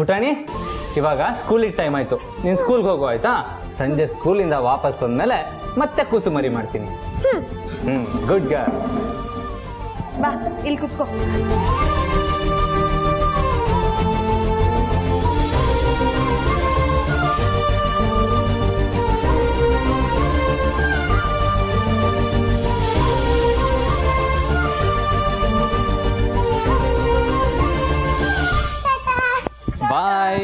ಪುಟಾಣಿ, ಇವಾಗ ಸ್ಕೂಲಿಗೆ ಟೈಮ್ ಆಯ್ತು. ನೀನ್ ಸ್ಕೂಲ್ಗೆ ಹೋಗು ಆಯ್ತಾ? ಸಂಜೆ ಸ್ಕೂಲಿಂದ ವಾಪಸ್ ಬಂದ್ಮೇಲೆ ಮತ್ತೆ ಕೂಸುಮರಿ ಮಾಡ್ತೀನಿ. Good girl. ಬಾ ಇಲ್ಲಿ ಕುತ್ಕೋ. ಬಾಯ್.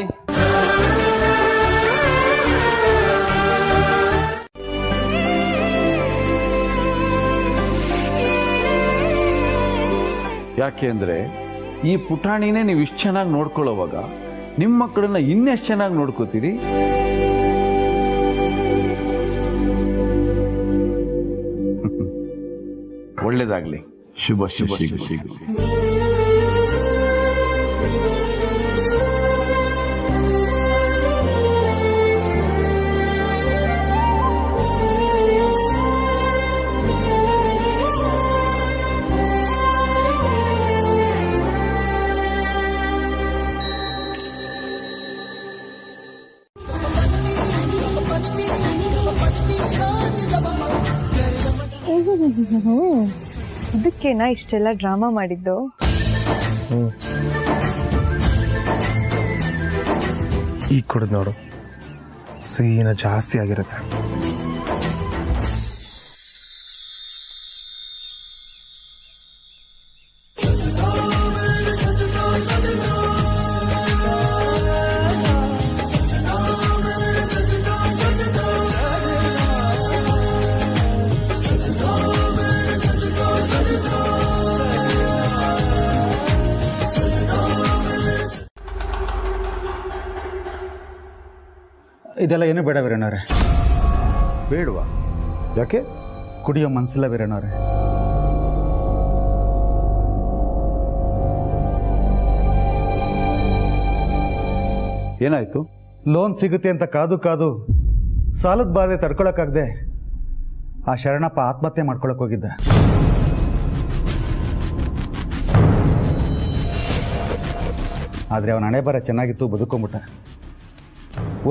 ಯಾಕೆ ಅಂದ್ರೆ ಈ ಪುಟಾಣಿನೇ ನೀವು ಇಷ್ಟು ಚೆನ್ನಾಗಿ ನೋಡ್ಕೊಳ್ಳೋವಾಗ ನಿಮ್ಮ ಮಕ್ಕಳನ್ನ ಇನ್ನೆಷ್ಟು ಚೆನ್ನಾಗಿ ನೋಡ್ಕೋತೀರಿ? ಒಳ್ಳೇದಾಗ್ಲಿ. ಶುಭ ಶುಭ ಶುಭ. ಇದಕ್ಕೇನಾ ಇಷ್ಟೆಲ್ಲ ಡ್ರಾಮಾ ಮಾಡಿದ್ದು? ಈಗ ಕುಡಿದ್ ನೋಡು, ಸೀನ ಜಾಸ್ತಿ ಆಗಿರುತ್ತೆ. ಇದೆಲ್ಲ ಏನು ಬೇಡ ವೀರಣ್ಣವ್ರೆ. ಬೇಡವಾ? ಯಾಕೆ? ಕುಡಿಯೋ ಮನಸ್ಸಿಲ್ಲ ವೀರಣ್ಣವ್ರೆ. ಏನಾಯ್ತು? ಲೋನ್ ಸಿಗುತ್ತೆ ಅಂತ ಕಾದು ಕಾದು ಸಾಲದ ಬಾಧೆ ತಡ್ಕೊಳಕ್ಕಾಗದೆ ಆ ಶರಣಪ್ಪ ಆತ್ಮಹತ್ಯೆ ಮಾಡ್ಕೊಳಕ್ ಹೋಗಿದ್ದ. ಆದರೆ ಅವನ ಹಣೆ ಬರ ಚೆನ್ನಾಗಿತ್ತು, ಬದುಕೊಂಬಿಟ್ಟ.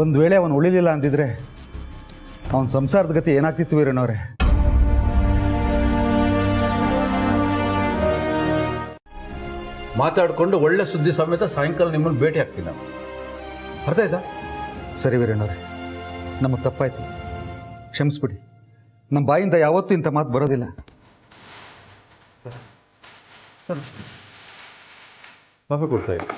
ಒಂದು ವೇಳೆ ಅವನು ಉಳಿಲಿಲ್ಲ ಅಂದಿದ್ರೆ ಅವನ ಸಂಸಾರದ ಗತಿ ಏನಾಗ್ತಿತ್ತು ವೀರಣ್ಣವ್ರೆ? ಮಾತಾಡಿಕೊಂಡು ಒಳ್ಳೆ ಸುದ್ದಿ ಸಮೇತ ಸಾಯಂಕಾಲ ನಿಮ್ಮನ್ನು ಭೇಟಿ ಆಗ್ತೀನಿ ನಾನು. ಅರ್ಥ ಆಯ್ತಾ? ಸರಿ ವೀರಣ್ಣವ್ರೆ, ನಮಗೆ ತಪ್ಪಾಯ್ತು, ಕ್ಷಮಿಸ್ಬಿಡಿ. ನಮ್ಮ ಬಾಯಿಂದ ಯಾವತ್ತೂ ಇಂಥ ಮಾತು ಬರೋದಿಲ್ಲ. ಕಾಫಿ ಕೊಡ್ತಾ ಇಲ್ಲ.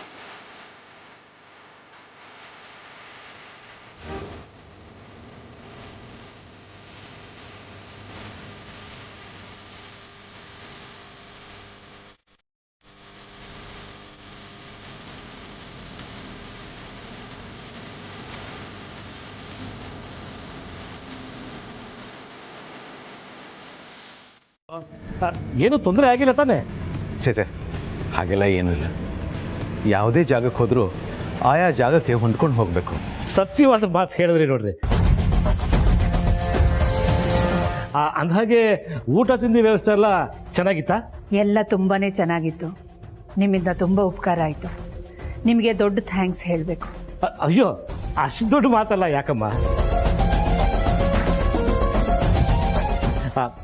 ಏನು ತೊಂದರೆ ಆಗಿಲ್ಲ ತಾನೆ? ಛೇ, ಹಾಗೆಲ್ಲ ಏನೂ ಇಲ್ಲ. ಯಾವುದೇ ಜಾಗಕ್ಕೆ ಹೋದರೂ ಆಯಾ ಜಾಗಕ್ಕೆ ಹೊಂದ್ಕೊಂಡು ಹೋಗಬೇಕು. ಸತ್ಯವಾದ ಮಾತು ಹೇಳಿದ್ರಿ ನೋಡ್ರಿ. ಅಂದಹಾಗೆ ಊಟ ತಿಂಡಿ ವ್ಯವಸ್ಥೆ ಎಲ್ಲ ಚೆನ್ನಾಗಿತ್ತಾ? ಎಲ್ಲ ತುಂಬಾನೇ ಚೆನ್ನಾಗಿತ್ತು. ನಿಮ್ಮಿಂದ ತುಂಬ ಉಪಕಾರ ಆಯಿತು. ನಿಮಗೆ ದೊಡ್ಡ ಥ್ಯಾಂಕ್ಸ್ ಹೇಳಬೇಕು. ಅಯ್ಯೋ, ಅಷ್ಟು ದೊಡ್ಡ ಮಾತಲ್ಲ ಯಾಕಮ್ಮ.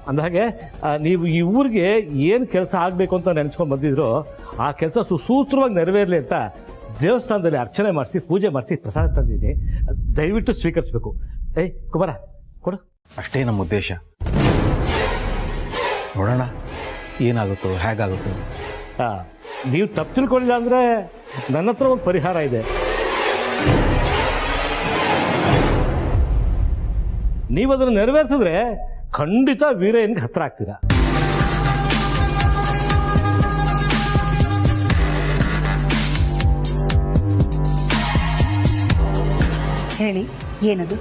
ಅಂದಹಾಗೆ ನೀವು ಈ ಊರಿಗೆ ಏನು ಕೆಲಸ ಆಗಬೇಕು ಅಂತ ನೆನೆಸ್ಕೊಂಡು ಬಂದಿದ್ರು ಆ ಕೆಲಸ ಸುಸೂತ್ರವಾಗಿ ನೆರವೇರಲಿ ಅಂತ ದೇವಸ್ಥಾನದಲ್ಲಿ ಅರ್ಚನೆ ಮಾಡಿಸಿ ಪೂಜೆ ಮಾಡಿಸಿ ಪ್ರಸಾದ ತಂದಿದ್ದೀನಿ. ದಯವಿಟ್ಟು ಸ್ವೀಕರಿಸಬೇಕು. ಏಯ್ ಕುಮಾರ ಕೊಡು. ಅಷ್ಟೇ ನಮ್ಮ ಉದ್ದೇಶ. ನೋಡೋಣ ಏನಾಗುತ್ತೋ ಹೇಗಾಗುತ್ತೋ. ನೀವು ತಪ್ಪು ತಿಳ್ಕೊಂಡಿಲ್ಲ ಅಂದರೆ ನನ್ನ ಹತ್ರ ಒಂದು ಪರಿಹಾರ ಇದೆ. ನೀವು ಅದನ್ನು ನೆರವೇರಿಸಿದ್ರೆ ಖಂಡಿತ ವೀರಯ್ಯನಿಗೆ ಹತ್ರ ಆಗ್ತೀರಾ. ಹೇಳಿ, ಏನದು?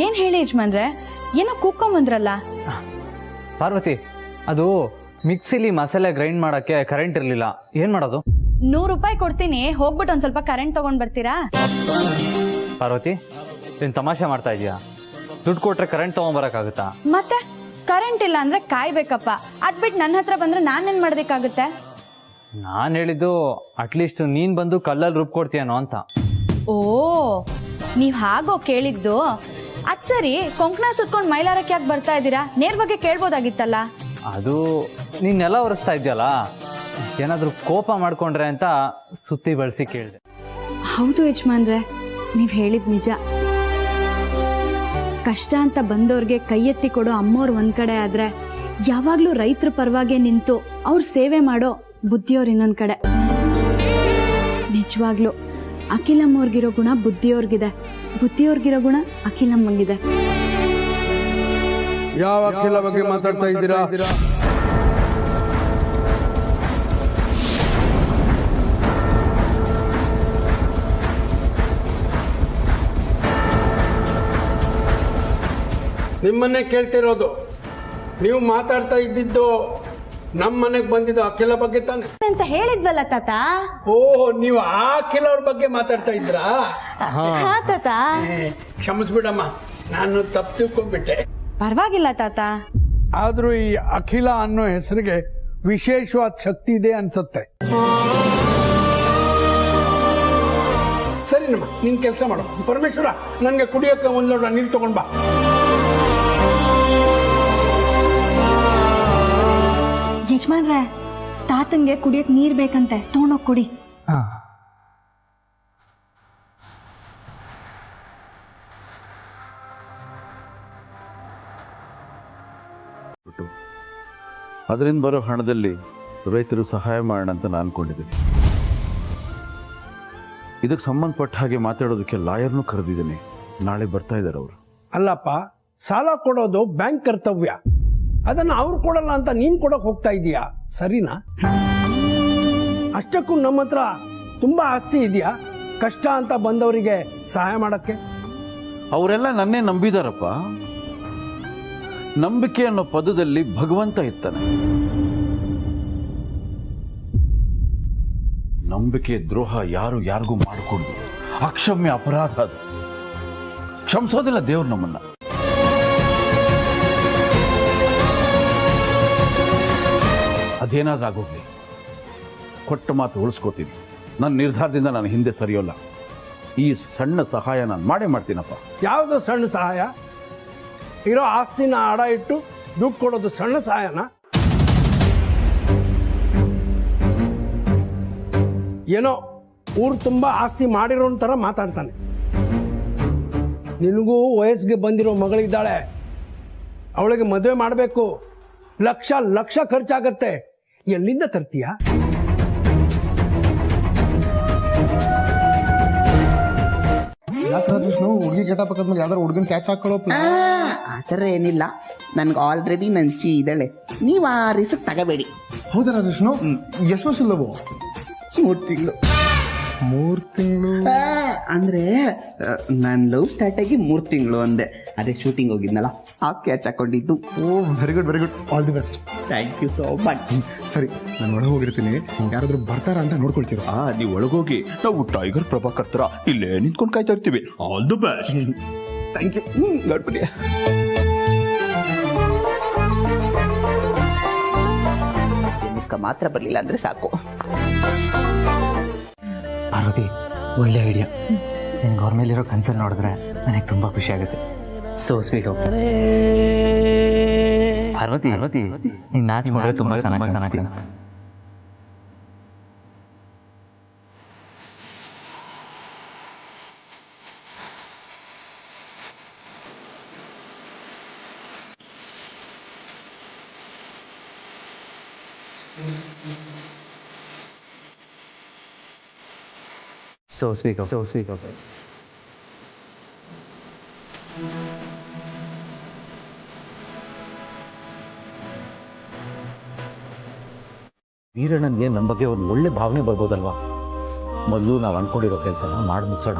ಏನ್ ಹೇಳಿ ಯಜಮಾನ್ರೆ, ಏನೋ ಕೂಕೊಂಬಂದ್ರಲ್ಲ? ಪಾರ್ವತಿ, ಅದು ಮಿಕ್ಸಿಲಿ ಮಸಾಲೆ ಗ್ರೈಂಡ್ ಮಾಡೋಕ್ಕೆ ಕರೆಂಟ್ ಇರಲಿಲ್ಲ. ಏನು ಮಾಡೋದು? ₹100 ಕೊಡ್ತೀನಿ, ಹೋಗ್ಬಿಟ್ಟು ಒಂದ್ ಸ್ವಲ್ಪ ಕರೆಂಟ್ ತಗೊಂಡ್ ಬರ್ತೀರಾ? ಪಾರ್ವತಿ, ನೀನ್ ತಮಾಷೆ ಮಾಡ್ತಾ ಇದೀಯಾ? ದುಡ್ಡು ಕೊಟ್ರೆ ಕರೆಂಟ್ ತಗೊಂಬರಕ್ಕಾಗುತ್ತಾ? ಮತ್ತೆ ಕರೆಂಟ್ ಇಲ್ಲ ಅಂದ್ರೆ ಕಾಯ್ಬೇಕಪ್ಪ. ಅದ್ಬಿಟ್ಟು ನನ್ನ ಹತ್ರ ಬಂದ್ರೆ ನಾನೇನ್ ಮಾಡೋದಕ್ಕಾಗುತ್ತೆ? ನಾನ್ ಹೇಳಿದ್ದು ಅಟ್ಲೀಸ್ಟ್ ನೀನ್ ಬಂದು ಕಲ್ಲಲ್ಲಿ ರುಬ್ ಕೊಡ್ತೀಯನೋ ಅಂತ. ಓ, ನೀವ್ ಹಾಗೋ ಕೇಳಿದ್ದು. ಅದ್ ಸರಿ, ಕೊಂಕಣ ಸುತ್ಕೊಂಡ್ ಮೈಲಾರಕ್ಕೆ ಯಾಕೆ ಬರ್ತಾ ಇದ್ದೀರಾ? ನೇರವಾಗಿ ಕೇಳ್ಬೋದಾಗಿತ್ತಲ್ಲ. ಅದು ನೀನ್ ನೆಲ ಒರೆಸ್ತಾ ಇದ್ಯಲ್ಲ, ಏನಾದ್ರೂ ಕೋಪ ಮಾಡ್ಕೊಂಡ್ರೆ ಅಂತ ಸುತ್ತಿ ಬಳಸಿ ಕೇಳಿದೆ. ಹೌದು ಯಜಮಾನ್ರೆ, ನೀವ್ ಹೇಳಿದ್ ನಿಜ. ಕಷ್ಟ ಅಂತ ಬಂದವ್ರಿಗೆ ಕೈ ಎತ್ತಿ ಕೊಡೋ ಅಮ್ಮೋರ್ ಒಂದ್ ಕಡೆ ಆದ್ರೆ, ಯಾವಾಗ್ಲೂ ರೈತರ ಪರವಾಗಿ ನಿಂತು ಅವ್ರ ಸೇವೆ ಮಾಡೋ ಬುದ್ಧಿಯವ್ರ ಇನ್ನೊಂದ್ ಕಡೆ. ನಿಜವಾಗ್ಲು ಅಖಿಲಮ್ಮವ್ರಿಗಿರೋ ಗುಣ ಬುದ್ಧಿಯವ್ರಿಗಿದೆ, ಬುದ್ಧಿಯವ್ರಿಗಿರೋ ಗುಣ ಅಖಿಲಮ್ಮಂಗಿದೆ. ಯಾವ ಅಖಿಲ ಬಗ್ಗೆ ಮಾತಾಡ್ತಾ ಇದ್ದೀರಾ? ನಿಮ್ಮನ್ನೇ ಕೇಳ್ತಿರೋದು. ನೀವು ಮಾತಾಡ್ತಾ ಇದ್ದಿದ್ದು ನಮ್ಮ ಮನೆಗೆ ಬಂದಿದ್ದು ಅಖಿಲ ಬಗ್ಗೆ ತಾನೆ ಅಂತ ಹೇಳಿದ್ವಲ್ಲ ತಾತ. ಓಹ್, ನೀವು ಆ ಅಖಿಲ ಅವ್ರ ಬಗ್ಗೆ ಮಾತಾಡ್ತಾ ಇದ್ರಾ? ಹಾ ತಾತ. ಕ್ಷಮಿಸ್ಬಿಡಮ್ಮ, ನಾನು ತಪ್ಪು ತಿಳ್ಕೊಂಡ್ಬಿಟ್ಟೆ. ಪರವಾಗಿಲ್ಲ ತಾತ. ಆದ್ರೂ ಈ ಅಖಿಲ ಅನ್ನೋ ಹೆಸರಿಗೆ ವಿಶೇಷವಾದ ಶಕ್ತಿ ಇದೆ ಅನ್ಸುತ್ತೆ. ಸರಿ ನಮ್ಮ, ನಿನ್ ಕೆಲಸ ಮಾಡು. ಪರಮೇಶ್ವರ, ನನ್ಗೆ ಕುಡಿಯೋಕೆ ಒಂದ್ ಲೋಟ ನೀರು ತಗೊಂಡ್ ಬಾ. ಯಜಮಾನ್ರೆ, ತಾತಂಗೆ ಕುಡಿಯಕ್ ನೀರ್ ಬೇಕಂತೆ, ತಗೊಂಡೋಗ್ ಕುಡಿ. ಅದರಿಂದ ಬರೋ ಹಣದಲ್ಲಿ ರೈತರು ಸಹಾಯ ಮಾಡೋಣ ಅಂತ ನಾನು ಅನ್ಕೊಂಡಿದ್ದೀನಿ. ಇದಕ್ಕೆ ಸಂಬಂಧಪಟ್ಟ ಹಾಗೆ ಮಾತಾಡೋದಕ್ಕೆ ಲಾಯರ್ನೂ ಕರೆದಿದ್ದೀನಿ. ನಾಳೆ ಬರ್ತಾ ಇದ್ದಾರೆ ಅವರು. ಅಲ್ಲಪ್ಪ, ಸಾಲ ಕೊಡೋದು ಬ್ಯಾಂಕ್ ಕರ್ತವ್ಯ. ಅದನ್ನ ಅವ್ರು ಕೊಡಲ್ಲ ಅಂತ ನೀನ್ ಕೊಡಕ್ ಹೋಗ್ತಾ ಇದೀಯಾ, ಸರಿನಾ? ಅಷ್ಟಕ್ಕೂ ನಮ್ಮ ಹತ್ರ ತುಂಬಾ ಆಸ್ತಿ ಇದೆಯಾ ಕಷ್ಟ ಅಂತ ಬಂದವರಿಗೆ ಸಹಾಯ ಮಾಡಕ್ಕೆ? ಅವರೆಲ್ಲ ನನ್ನೇ ನಂಬಿದಾರಪ್ಪ. ನಂಬಿಕೆ ಅನ್ನೋ ಪದದಲ್ಲಿ ಭಗವಂತ ಇರ್ತಾನೆ. ನಂಬಿಕೆ ದ್ರೋಹ ಯಾರು ಯಾರಿಗೂ ಮಾಡಿಕೊಡ್ದು ಅಕ್ಷಮ್ಯ ಅಪರಾಧ. ಅದು ಕ್ಷಮಿಸೋದಿಲ್ಲ ದೇವ್ರು ನಮ್ಮನ್ನ. ಅದೇನಾದ್ರಾಗೋಗ್ಲಿ, ಕೊಟ್ಟ ಮಾತು ಉಳಿಸ್ಕೋತೀನಿ. ನನ್ನ ನಿರ್ಧಾರದಿಂದ ನಾನು ಹಿಂದೆ ಸರಿಯೋಲ್ಲ. ಈ ಸಣ್ಣ ಸಹಾಯ ನಾನು ಮಾಡೇ ಮಾಡ್ತೀನಪ್ಪ. ಯಾವುದು ಸಣ್ಣ ಸಹಾಯ? ಇರೋ ಆಸ್ತಿನ ಅಡ ಇಟ್ಟು ದುಡ್ಡು ಕೊಡೋದು ಸಣ್ಣ ಸಹಾಯನ? ಏನೋ ಊರು ತುಂಬಾ ಆಸ್ತಿ ಮಾಡಿರೋ ತರ ಮಾತಾಡ್ತಾನೆ. ನಿನಗೂ ವಯಸ್ಸಿಗೆ ಬಂದಿರೋ ಮಗಳಿದ್ದಾಳೆ, ಅವಳಿಗೆ ಮದುವೆ ಮಾಡಬೇಕು. ಲಕ್ಷ ಲಕ್ಷ ಖರ್ಚಾಗತ್ತೆ. ಎಲ್ಲಿಂದ ತರ್ತೀಯ? ಹುಡುಗಿ ಗೆಟಪ್ ಹಾಕಿದ್ಮೇಲೆ ಯಾವ್ದಾರು ಹುಡುಗನ್ ಕ್ಯಾಚ್ ಹಾಕೊಳ್ಳೋ ಆ ಥರ ಏನಿಲ್ಲ. ನನ್ಗೆ ಆಲ್ರೆಡಿ ನಂಚಿ ಇದ್ದಾಳೆ, ನೀವು ಆ ರಿಸ್ಕ್ ತಗೋಬೇಡಿ. ಹೌದಾ ರಾಜೇಶ್ನು? ಎಷ್ಟು ವರ್ಷ ಇಲ್ಲವು? 3 ತಿಂಗಳು. 3 ತಿಂಗಳು ಅಂದ್ರೆ ನಾನು ಲವ್ ಸ್ಟಾರ್ಟ್ ಆಗಿ 3 ತಿಂಗಳು ಅಂದೆ. ಅದೇ ಶೂಟಿಂಗ್ ಹೋಗಿದ್ನಲ್ಲ, ಆ ಕ್ಯಾಚ್ ಹಾಕೊಂಡಿದ್ದು. ಓ, very good very good, all the best. Thank you so much. ಸರಿ, ನಾನು ಒಳಗೆ ಹೋಗಿರ್ತೀನಿ. ಯಾರಾದ್ರೂ ಬರ್ತಾರ ಅಂತ ನೋಡ್ಕೊಳ್ತೀರ? ನೀವು ಒಳಗೋಗಿ, ನಾವು ಟೈಗರ್ ಪ್ರಭಾಕರ್ ತರ ಇಲ್ಲೇ ನಿಂತ್ಕೊಂಡು ಕಾಯ್ತಾ ಇರ್ತೀವಿ. All the best. Thank you. ನೋಡ್ಬಿಡಿ. ಮುಖ ಮಾತ್ರ ಬರಲಿಲ್ಲ ಅಂದ್ರೆ ಸಾಕು. ಪಾರ್ವತಿ, ಒಳ್ಳೆ ಐಡಿಯಾ. ನಿನ್ಗೆ ಅವ್ರ ಮೇಲಿರೋ ಕನ್ಸರ್ನ್ ನೋಡಿದ್ರೆ ನನಗೆ ತುಂಬಾ ಖುಷಿ ಆಗುತ್ತೆ. So sweet. ಪಾರ್ವತಿ, ನೀನು ನಾಚಿಕೊಂಡ್ರೆ ತುಂಬಾ ಚೆನ್ನಾಗಿ. So speak of it. ವೀರಣ್ಣನಿಗೆ ನಮ್ಮ ಬಗ್ಗೆ ಒಂದು ಒಳ್ಳೆ ಭಾವನೆ ಬರ್ಬೋದಲ್ವಾ? ಮೊದಲು ನಾವು ಅನ್ಕೊಂಡಿರೋ ಕೆಲಸನ ಮಾಡಿ ಮುಗಿಸೋಣ,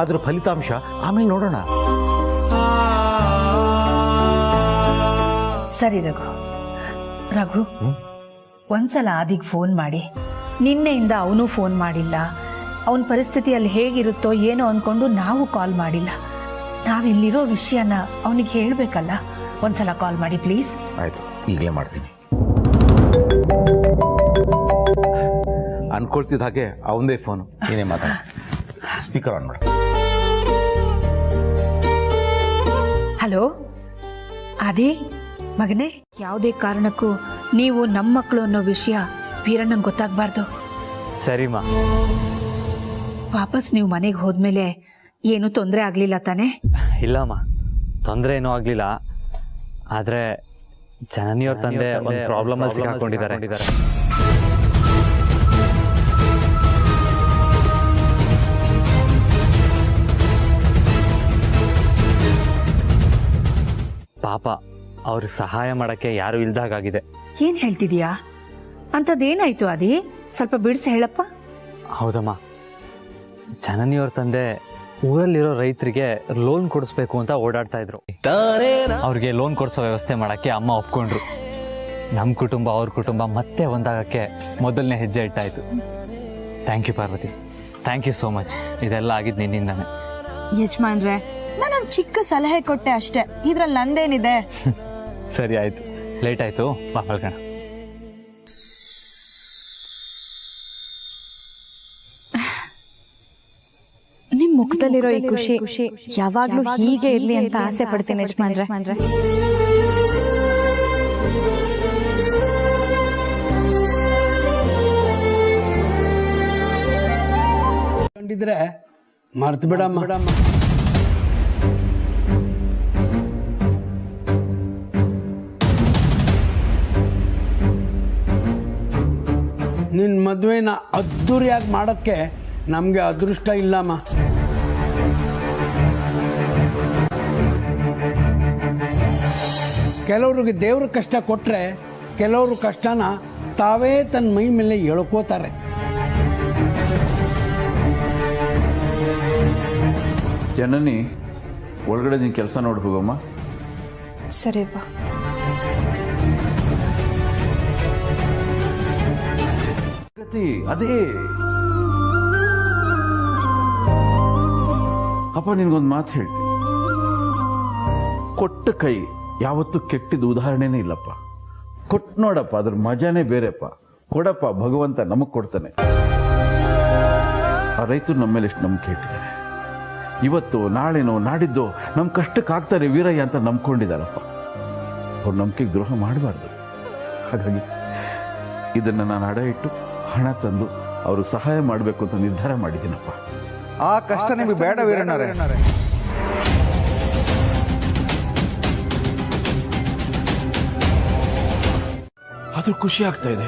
ಅದ್ರ ಫಲಿತಾಂಶ ಆಮೇಲೆ ನೋಡೋಣ. ಸರಿ ರಘು, ಒಂದ್ಸಲ ಆದಿಗೆ ಫೋನ್ ಮಾಡಿ ನಿನ್ನೆಯಿಂದ ಅವನು ಫೋನ್ ಮಾಡಿಲ್ಲ. ಅವನ ಪರಿಸ್ಥಿತಿಯಲ್ಲಿ ಹೇಗಿರುತ್ತೋ ಏನೋ ಅಂದ್ಕೊಂಡು ನಾವು ಕಾಲ್ ಮಾಡಿಲ್ಲ. ನಾವಿಲ್ಲಿರೋ ವಿಷಯನ ಅವನಿಗೆ ಹೇಳಬೇಕಲ್ಲ. ಒಂದ್ಸಲ ಕಾಲ್ ಮಾಡಿ ಪ್ಲೀಸ್. ಆಯಿತು, ಈಗಲೇ ಮಾಡ್ತೀನಿ. ಅನ್ಕೊಳ್ತಿದ್ದ ಹಾಗೆ ಅವನದೇ ಫೋನು. ಏನೇ ಮಾತಾಡ, ಸ್ಪೀಕರ್ ಆನ್ ಮಾಡಿ. ಹಲೋ ಅದೇ ಮಗನೇ, ಯಾವುದೇ ಕಾರಣಕ್ಕೂ ನೀವು ನಮ್ಮ ಮಕ್ಕಳು ಅನ್ನೋ ವಿಷಯ ವೀರಣ್ಣಂಗೆ ಗೊತ್ತಾಗಬಾರ್ದು. ಸರಿಮಾ. ವಾಪಸ್ ನೀವು ಮನೆಗೆ ಹೋದ್ಮೇಲೆ ಏನು ತೊಂದರೆ ಆಗಲಿಲ್ಲ ತಾನೇ? ಇಲ್ಲಮ್ಮ, ತೊಂದರೆ ಏನೂ ಆಗಲಿಲ್ಲ. ಆದರೆ ಜನನಿಯವ್ರ ತಂದೆ ಒಂದು ಪ್ರಾಬ್ಲಮಲ್ಲಿ ಸಿಕ್ಕಾಕೊಂಡಿದ್ದಾರೆ. ಪಾಪ ಅವ್ರಿಗೆ ಸಹಾಯ ಮಾಡೋಕ್ಕೆ ಯಾರೂ ಇಲ್ದಾಗಿದೆ. ಏನ್ ಹೇಳ್ತಿದೀಯಾ? ಅಂಥದ್ದೇನಾಯ್ತು ಅದೇ? ಸ್ವಲ್ಪ ಬಿಡಿಸಿ ಹೇಳಪ್ಪ. ಹೌದಮ್ಮ, ಜನನಿಯವ್ರ ತಂದೆ ಊರಲ್ಲಿರೋ ರೈತರಿಗೆ ಲೋನ್ ಕೊಡಿಸ್ಬೇಕು ಅಂತ ಓಡಾಡ್ತಾ ಇದ್ರು. ಅವ್ರಿಗೆ ಲೋನ್ ಕೊಡಿಸೋ ವ್ಯವಸ್ಥೆ ಮಾಡೋಕ್ಕೆ ಅಮ್ಮ ಒಪ್ಕೊಂಡ್ರು. ನಮ್ಮ ಕುಟುಂಬ ಅವ್ರ ಕುಟುಂಬ ಮತ್ತೆ ಒಂದಾಗಕ್ಕೆ ಮೊದಲನೇ ಹೆಜ್ಜೆ ಇಟ್ಟಾಯಿತು. Thank you Parvati, thank you so much. ಇದೆಲ್ಲ ಆಗಿದ್ದು ನಿನ್ನಿಂದಾನೆ. ಯಜಮಾನ್ರೆ, ನಾನೊಂದು ಚಿಕ್ಕ ಸಲಹೆ ಕೊಟ್ಟೆ ಅಷ್ಟೇ, ಇದ್ರಲ್ಲಿ ನಂದೇನಿದೆ? ಸರಿ ಆಯಿತು, ಲೇಟ್ ಆಯಿತು, ಮಕ್ಕಳ್ಕಣ. ನಿಮ್ ಮುಖದಲ್ಲಿರೋ ಈ ಖುಷಿ ಯಾವಾಗ್ಲೂ ಹೀಗೆ ಇರ್ಲಿ ಅಂತ ಆಸೆ ಪಡ್ತೀನಿ ಯಜಮಾನ್ರೆ. ಕಂಡಿದ್ರೆ ಮರ್ತು ಬಿಡಮ್ಮ. ನಿನ್ನ ಮದುವೆನ ಅದ್ದೂರಿಯಾಗಿ ಮಾಡೋಕ್ಕೆ ನಮಗೆ ಅದೃಷ್ಟ ಇಲ್ಲಮ್ಮ. ಕೆಲವ್ರಿಗೆ ದೇವ್ರ ಕಷ್ಟ ಕೊಟ್ಟರೆ ಕೆಲವರು ಕಷ್ಟನ ತಾವೇ ತನ್ನ ಮೈ ಮೇಲೆ ಎಳ್ಕೋತಾರೆ. ಜನನಿ, ಒಳಗಡೆ ನೀನು ಕೆಲಸ ನೋಡಿ ಹೋಗಮ್ಮ. ಸರಿ ಬಾ. ಅದೇ ಅಪ್ಪ, ನಿನ್ಗೊಂದು ಮಾತು ಹೇಳ್ತೀನಿ. ಕೊಟ್ಟ ಕೈ ಯಾವತ್ತೂ ಕೆಟ್ಟಿದ ಉದಾಹರಣೆನೇ ಇಲ್ಲಪ್ಪ. ಕೊಟ್ಟು ನೋಡಪ್ಪ, ಅದ್ರ ಮಜಾನೇ ಬೇರೆಪ್ಪ. ಕೊಡಪ್ಪ, ಭಗವಂತ ನಮಗ್ ಕೊಡ್ತಾನೆ. ಆ ರೈತರು ನಮ್ಮ ಮೇಲೆ ಎಷ್ಟು ನಂಬಿಕೆ ಇಟ್ಟಿದ್ದಾರೆ. ಇವತ್ತು ನಾಳೆನೋ ನಾಡಿದ್ದು ನಮ್ಮ ಕಷ್ಟಕ್ಕಾಗ್ತಾರೆ ವೀರಯ್ಯ ಅಂತ ನಂಬ್ಕೊಂಡಿದ್ದಾರಪ್ಪ. ಅವ್ರ ನಂಬಿಕೆಗೆ ದ್ರೋಹ ಮಾಡಬಾರ್ದು. ಹಾಗಾಗಿ ಇದನ್ನು ನಾನು ಅಡ ಇಟ್ಟು ಹಣ ತಂದು ಅವರು ಸಹಾಯ ಮಾಡಬೇಕು ಅಂತ ನಿರ್ಧಾರ ಮಾಡಿದ್ದೀನಪ್ಪ. ಆ ಕಷ್ಟ ನಿಮಗೆ ಬೇಡ ವೀರಣ್ಣರೇ. ಆದ್ರೂ ಖುಷಿ ಆಗ್ತಾ ಇದೆ.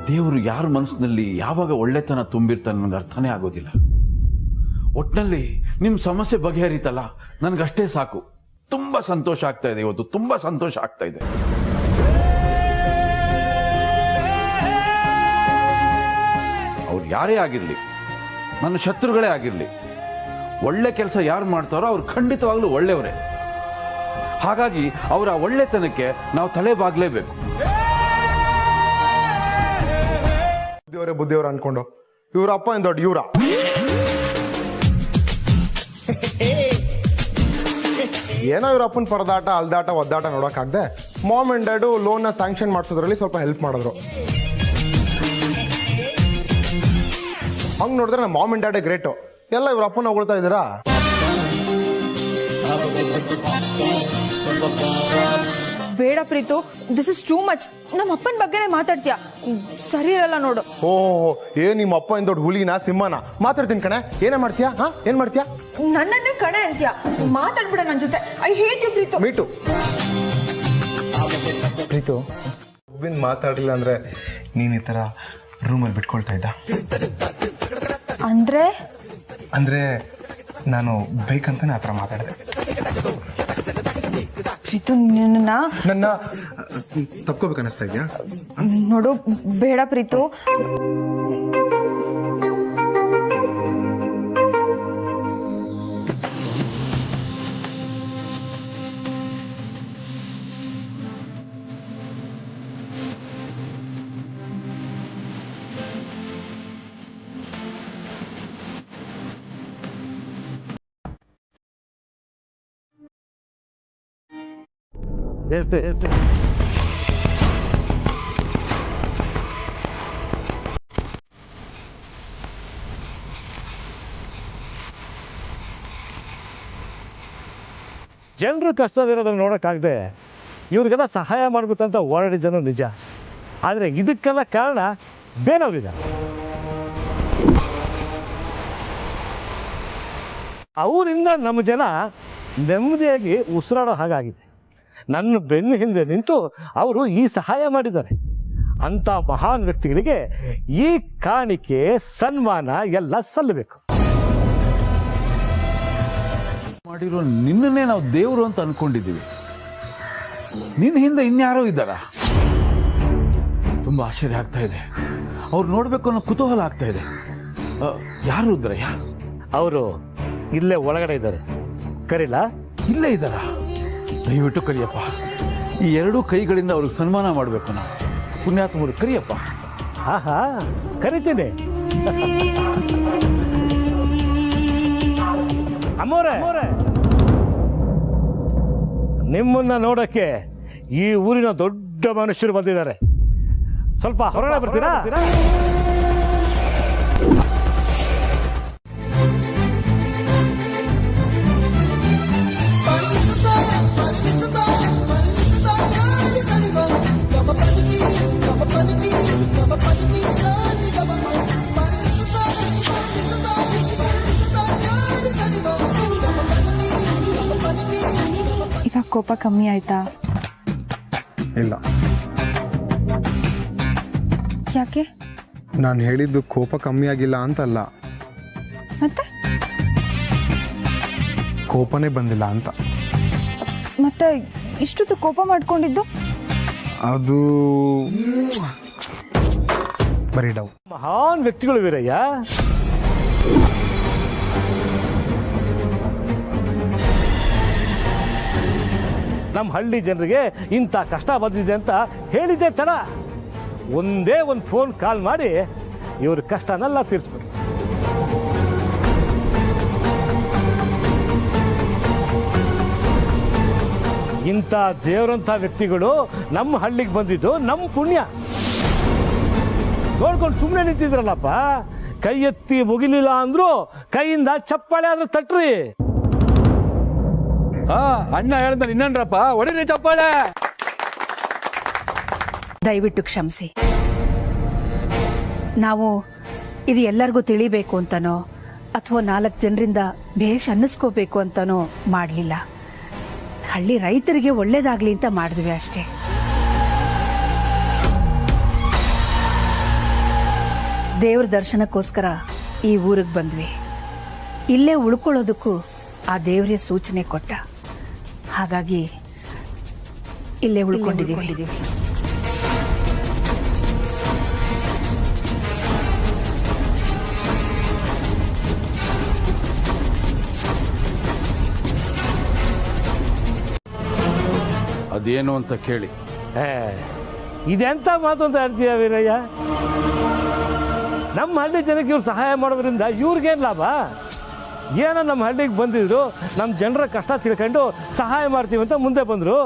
ದೇವರು ಯಾರ ಮನಸ್ಸಿನಲ್ಲಿ ಯಾವಾಗ ಒಳ್ಳೆತನ ತುಂಬಿರ್ತಾನೆ ನನಗೆ ಅರ್ಥನೇ ಆಗೋದಿಲ್ಲ. ಒಟ್ಟಿನಲ್ಲಿ ನಿಮ್ಮ ಸಮಸ್ಯೆ ಬಗೆಹರಿತಲ್ಲ, ನನಗಷ್ಟೇ ಸಾಕು. ತುಂಬಾ ಸಂತೋಷ ಆಗ್ತಾ ಇದೆ ಇವತ್ತು, ತುಂಬಾ ಸಂತೋಷ ಆಗ್ತಾ ಇದೆ. ಅವ್ರು ಯಾರೇ ಆಗಿರ್ಲಿ, ನನ್ನ ಶತ್ರುಗಳೇ ಆಗಿರ್ಲಿ, ಒಳ್ಳೆ ಕೆಲಸ ಯಾರು ಮಾಡ್ತಾರೋ ಅವ್ರು ಖಂಡಿತವಾಗ್ಲೂ ಒಳ್ಳೆಯವರೇ. ಹಾಗಾಗಿ ಅವರ ಒಳ್ಳೆತನಕ್ಕೆ ನಾವು ತಲೆ ಬಾಗ್ಲೇಬೇಕು. ಬುದ್ಧಿಯವರ ಅನ್ಕೊಂಡು ಇವ್ರ ಅಪ್ಪ ಏನ್ ದೊಡ್ಡ ಇವ್ರ. ಏನೋ ಇವ್ರ ಅಪ್ಪನ ಪರದಾಟ ಅಲ್ದಾಟ ಒದ್ದಾಟ ನೋಡೋಕ್ಕಾಗದೆ ಮಾಮ್ ಅಂಡ್ ಡ್ಯಾಡು ಲೋನ್ನ ಸ್ಯಾಂಕ್ಷನ್ ಮಾಡಿಸೋದ್ರಲ್ಲಿ ಸ್ವಲ್ಪ ಹೆಲ್ಪ್ ಮಾಡಿದ್ರು. ಹಂಗೆ ನೋಡಿದ್ರೆ ನಮ್ಮ ಮಾಮ್ ಅಂಡ್ ಡ್ಯಾಡೇ ಗ್ರೇಟು. ಎಲ್ಲ ಇವ್ರ ಅಪ್ಪನ ಹೊಗಳ್ತಾ ಇದ್ದೀರಾ? ಬೇಡ Preethu, this is too much. ನಮ್ಮ ಅಪ್ಪನ ಬಗ್ಗೆನೇ ಮಾತಾಡ್ತೀಯ, ಸರಿ ಇರಲ್ಲ ನೋಡು. ಓಹೋ, ನಿಮ್ಮ ಅಪ್ಪ ಏನ್ ದೊಡ್ಡ ಹುಲಿನ ಸಿಂಹನ? ಮಾತಾಡ್ತೀನಿ ಕಣೆ. ಏನೇ ಮಾಡ್ತೀಯಾ? ಏನ್ ಮಾಡ್ತೀಯಾ? ನನ್ನನ್ನೇ ಕಣೆ ಅಂತೀಯ. ಮಾತಾಡ್ಬಿಡ ನನ್ನ ಜೊತೆ. I hate you Preethu. Me too Preethu, ಮಾತಾಡಲಿಲ್ಲ ಅಂದ್ರೆ ನೀನ್ ಈ ತರ ರೂಮಲ್ಲಿ ಬಿಟ್ಕೊಳ್ತಾ ಇದ್ದ? ಅಂದ್ರೆ ನಾನು ಬೇಕಂತಾನೆ ಆ ಥರ ಮಾತಾಡಿದೆ. ಪ್ರೀತು, ನನ್ನ ತಪ್ಕೋಬೇಕು ಅನಿಸ್ತಾ ಇದೆಯಾ? ನೋಡು, ಬೇಡ ಪ್ರೀತು. ಎಷ್ಟು ಜನರು ಕಷ್ಟದಿರೋದನ್ನು ನೋಡೋಕ್ಕಾಗದೆ ಇವ್ರಿಗೆಲ್ಲ ಸಹಾಯ ಮಾಡ್ಬೇಕಂತ ಓಡಾಡಿದ ಜನ ನಿಜ. ಆದರೆ ಇದಕ್ಕೆಲ್ಲ ಕಾರಣ ಬೇರೆಯವ್ರಿದ್ದಾರೆ. ಅವರಿಂದ ನಮ್ಮ ಜನ ನೆಮ್ಮದಿಯಾಗಿ ಉಸಿರಾಡೋ ಹಾಗಾಗಿದೆ. ನನ್ನ ಬೆನ್ನು ಹಿಂದೆ ನಿಂತು ಅವರು ಈ ಸಹಾಯ ಮಾಡಿದ್ದಾರೆ. ಅಂಥ ಮಹಾನ್ ವ್ಯಕ್ತಿಗಳಿಗೆ ಈ ಕಾಣಿಕೆ ಸನ್ಮಾನ ಎಲ್ಲ ಸಲ್ಲಬೇಕು. ಮಾಡಿರೋ ನಿನ್ನನ್ನೇ ನಾವು ದೇವರು ಅಂತ ಅನ್ಕೊಂಡಿದ್ದೀವಿ. ನಿನ್ನ ಹಿಂದೆ ಇನ್ಯಾರೋ ಇದ್ದಾರ? ತುಂಬಾ ಆಶ್ಚರ್ಯ ಆಗ್ತಾ ಇದೆ. ಅವ್ರು ನೋಡ್ಬೇಕು ಅನ್ನೋ ಕುತೂಹಲ ಆಗ್ತಾ ಇದೆ. ಯಾರು ರುದ್ರಯ್ಯ? ಅವರು ಇಲ್ಲೇ ಒಳಗಡೆ ಇದ್ದಾರೆ. ಕರೀಲ? ಇಲ್ಲೇ ಇದ್ದಾರ? ದಯವಿಟ್ಟು ಕರಿಯಪ್ಪ. ಈ ಎರಡೂ ಕೈಗಳಿಂದ ಅವ್ರಿಗೆ ಸನ್ಮಾನ ಮಾಡಬೇಕು ನಾವು. ಪುಣ್ಯಾತ್ಮರು ಕರಿಯಪ್ಪ. ಆಹಾ, ಕರಿತೀನಿ. ಅಮ್ಮೋರೆ, ನಿಮ್ಮನ್ನ ನೋಡಕ್ಕೆ ಈ ಊರಿನ ದೊಡ್ಡ ಮನುಷ್ಯರು ಬಂದಿದ್ದಾರೆ. ಸ್ವಲ್ಪ ಹೊರಗಡೆ ಬರ್ತೀರಾ? ಇವಾಗ ಕೋಪ ಕಮ್ಮಿ ಆಯ್ತಾ? ಇಲ್ಲ. ಯಾಕೆ? ನಾನು ಹೇಳಿದ್ದು ಕೋಪ ಕಮ್ಮಿ ಆಗಿಲ್ಲ ಅಂತಲ್ಲ, ಮತ್ತೆ ಕೋಪನೇ ಬಂದಿಲ್ಲ ಅಂತ. ಮತ್ತೆ ಇಷ್ಟೊತ್ತು ಕೋಪ ಮಾಡ್ಕೊಂಡಿದ್ದು? ಅದು ಬರೀ ಡೌ. ಮಹಾನ್ ವ್ಯಕ್ತಿಗಳು ವೀರಯ್ಯ. ನಮ್ಮ ಹಳ್ಳಿ ಜನರಿಗೆ ಇಂಥ ಕಷ್ಟ ಬಂದಿದೆ ಅಂತ ಹೇಳಿದ್ದೆ ತಡ. ಒಂದೇ ಒಂದು ಫೋನ್ ಕಾಲ್ ಮಾಡಿ ಇವ್ರ ಕಷ್ಟನೆಲ್ಲ ತೀರಿಸ್ಬಿಟ್ಟು. ಇಂಥ ದೇವರಂಥ ವ್ಯಕ್ತಿಗಳು ನಮ್ಮ ಹಳ್ಳಿಗೆ ಬಂದಿದ್ದು ನಮ್ಮ ಪುಣ್ಯ. ನೋಡ್ಕೊಂಡು ಸುಮ್ಮನೆ ನಿಂತಿದ್ರಲ್ಲಪ್ಪ. ಕೈ ಎತ್ತಿ ಮುಗಿಲಿಲ್ಲ ಅಂದ್ರು ಕೈಯಿಂದ ಚಪ್ಪಾಳೆ ಆದ್ರೂ ತಟ್ರಿ. ಅಣ್ಣ ಹೇಳ್ದ ಇನ್ನನ್ರಪ್ಪ, ಹೊಡಿರಿ ಚಪ್ಪಾಳೆ. ದಯವಿಟ್ಟು ಕ್ಷಮಿಸಿ. ನಾವು ಇದು ಎಲ್ಲರಿಗೂ ತಿಳಿಬೇಕು ಅಂತನೋ ಅಥವಾ 4 ಜನರಿಂದ ಬೇಷ್ ಅನ್ನಿಸ್ಕೋಬೇಕು ಅಂತನೋ ಮಾಡಲಿಲ್ಲ. ಹಳ್ಳಿ ರೈತರಿಗೆ ಒಳ್ಳೇದಾಗ್ಲಿ ಅಂತ ಮಾಡಿದ್ವಿ ಅಷ್ಟೇ. ದೇವ್ರ ದರ್ಶನಕ್ಕೋಸ್ಕರ ಈ ಊರಿಗೆ ಬಂದ್ವಿ. ಇಲ್ಲೇ ಉಳ್ಕೊಳ್ಳೋದಕ್ಕೂ ಆ ದೇವರೇ ಸೂಚನೆ ಕೊಟ್ಟ. ಹಾಗಾಗಿ ಇಲ್ಲೇ ಉಳ್ಕೊಂಡಿದ್ದೀವಿ. ಅದೇನು ಅಂತ ಕೇಳಿ. ಇದೆಂತ ಮಾತು ಅಂತ ಹೇಳ್ತೀಯ ವೀರಯ್ಯ? ನಮ್ಮ ಹಳ್ಳಿ ಜನಕ್ಕೆ ಇವ್ರು ಸಹಾಯ ಮಾಡೋದ್ರಿಂದ ಇವ್ರಿಗೇನು ಲಾಭ? ಏನೋ ನಮ್ಮ ಹಳ್ಳಿಗೆ ಬಂದಿದ್ರು, ನಮ್ಮ ಜನರ ಕಷ್ಟ ತಿಳ್ಕೊಂಡು ಸಹಾಯ ಮಾಡ್ತೀವಿ ಅಂತ ಮುಂದೆ ಬಂದರು.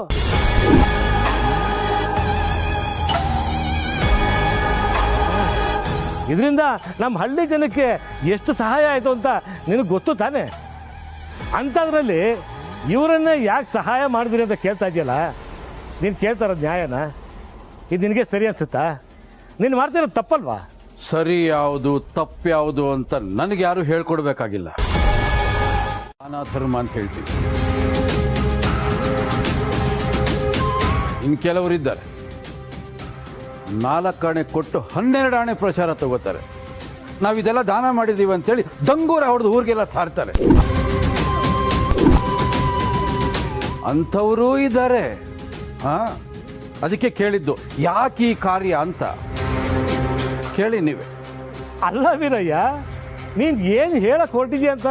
ಇದರಿಂದ ನಮ್ಮ ಹಳ್ಳಿ ಜನಕ್ಕೆ ಎಷ್ಟು ಸಹಾಯ ಆಯಿತು ಅಂತ ನಿನಗೆ ಗೊತ್ತು ತಾನೆ? ಅಂಥದ್ರಲ್ಲಿ ಇವರನ್ನೇ ಯಾಕೆ ಸಹಾಯ ಮಾಡಿದ್ರಿ ಅಂತ ಕೇಳ್ತಾ ಇದೆಯಲ್ಲ, ನೀನು ಕೇಳ್ತಾ ಇರೋದು ನ್ಯಾಯನ? ಇದು ನಿನಗೆ ಸರಿ ಅನ್ಸುತ್ತಾ? ನೀನು ಮಾಡ್ತಿರೋದು ತಪ್ಪಲ್ವಾ? ಸರಿ ಯಾವುದು ತಪ್ಪು ಯಾವುದು ಅಂತ ನನಗೆ ಯಾರು ಹೇಳ್ಕೊಡ್ಬೇಕಾಗಿಲ್ಲ. ಧರ್ಮ ಅಂತ ಹೇಳ್ತೀವಿ. ಇನ್ನು ಕೆಲವರಿದ್ದಾರೆ 4 ಆಣೆ ಕೊಟ್ಟು 12 ಆಣೆ ಪ್ರಚಾರ ತಗೋತಾರೆ. ನಾವಿದೆಲ್ಲ ದಾನ ಮಾಡಿದ್ದೀವಿ ಅಂತೇಳಿ ದಂಗೂರ ಹೊಡೆದು ಊರಿಗೆಲ್ಲ ಸಾರ್ತಾರೆ. ಅಂಥವರೂ ಇದ್ದಾರೆ. ಅದಕ್ಕೆ ಕೇಳಿದ್ದು ಯಾಕೆ ಈ ಕಾರ್ಯ ಅಂತ ಕೇಳಿ ನೀವೇ. ಅಲ್ಲ ವೀರಯ್ಯ, ನೀನು ಏನು ಹೇಳಕ್ ಹೊರಟಿದ್ಯಾ ಅಂತ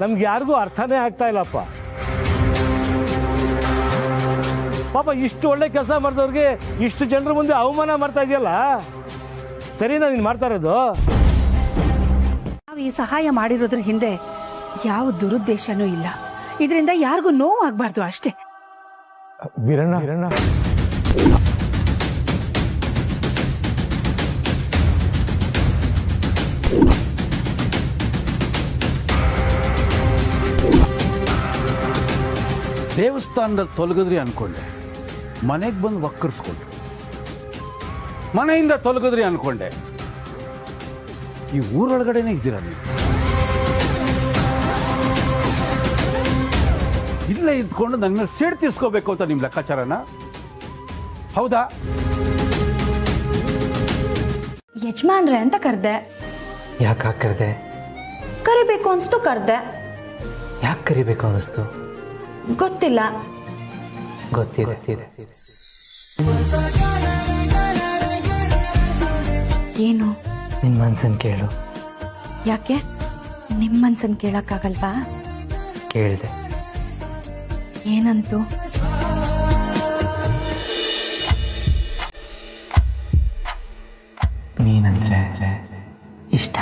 ನಮ್ಗೆ ಯಾರಿಗೂ ಅರ್ಥನೇ ಆಗ್ತಾ ಇಲ್ಲಪ್ಪ. ಪಾಪ ಇಷ್ಟು ಒಳ್ಳೆ ಕೆಲಸ ಮಾಡಿದವ್ರಿಗೆ ಇಷ್ಟು ಜನರ ಮುಂದೆ ಅವಮಾನ ಮಾಡ್ತಾ ಇದೆಯಲ್ಲ, ಸರಿನಾ ನೀನು ಮಾಡ್ತಾ ಇರೋದು? ನಾವು ಈ ಸಹಾಯ ಮಾಡಿರೋದ್ರ ಹಿಂದೆ ಯಾವ ದುರುದ್ದೇಶನೂ ಇಲ್ಲ. ಇದರಿಂದ ಯಾರಿಗೂ ನೋವು ಆಗ್ಬಾರ್ದು ಅಷ್ಟೇ. ವೀರಣ್ಣ ದೇವಸ್ಥಾನದಲ್ಲಿ ತೊಲಗಿದ್ರಿ ಅನ್ಕೊಂಡೆ, ಮನೆಗೆ ಬಂದು ವಕ್ಕರ್ಸ್ಕೊಂಡ್ರು. ಮನೆಯಿಂದ ತೊಲಗಿದ್ರಿ ಅನ್ಕೊಂಡೆ, ಈ ಊರೊಳಗಡೆನೇ ಇದ್ದೀರಾ ನೀವು. ಇಲ್ಲೇ ಇದ್ಕೊಂಡು ನನ್ನ ಮೇಲೆ ಸೇಡ್ ತೀರ್ಸ್ಕೋಬೇಕು ಅಂತ ನಿಮ್ಮ ಲೆಕ್ಕಾಚಾರನ? ಹೌದಾ? ಯಜಮಾನ್ರೆ ಅಂತ ಕರೆದೆ. ಯಾಕೆ ಕರೆದೆ? ಕರಿಬೇಕು ಅನ್ಸ್ತು ಕರೆದೆ. ಯಾಕೆ ಕರಿಬೇಕು ಅನ್ನಿಸ್ತು? ಗೊತ್ತಿಲ್ಲ. ಗೊತ್ತಿದೆ. ಏನು? ನಿನ್ನ ಮನ್ಸನ್ನು ಕೇಳು. ಯಾಕೆ? ನಿಮ್ಮ ಮನ್ಸನ್ ಕೇಳಕ್ಕಾಗಲ್ವಾ? ಕೇಳಿದೆ. ಏನಂತು? ನೀನಂದ್ರೆ ಇಷ್ಟ.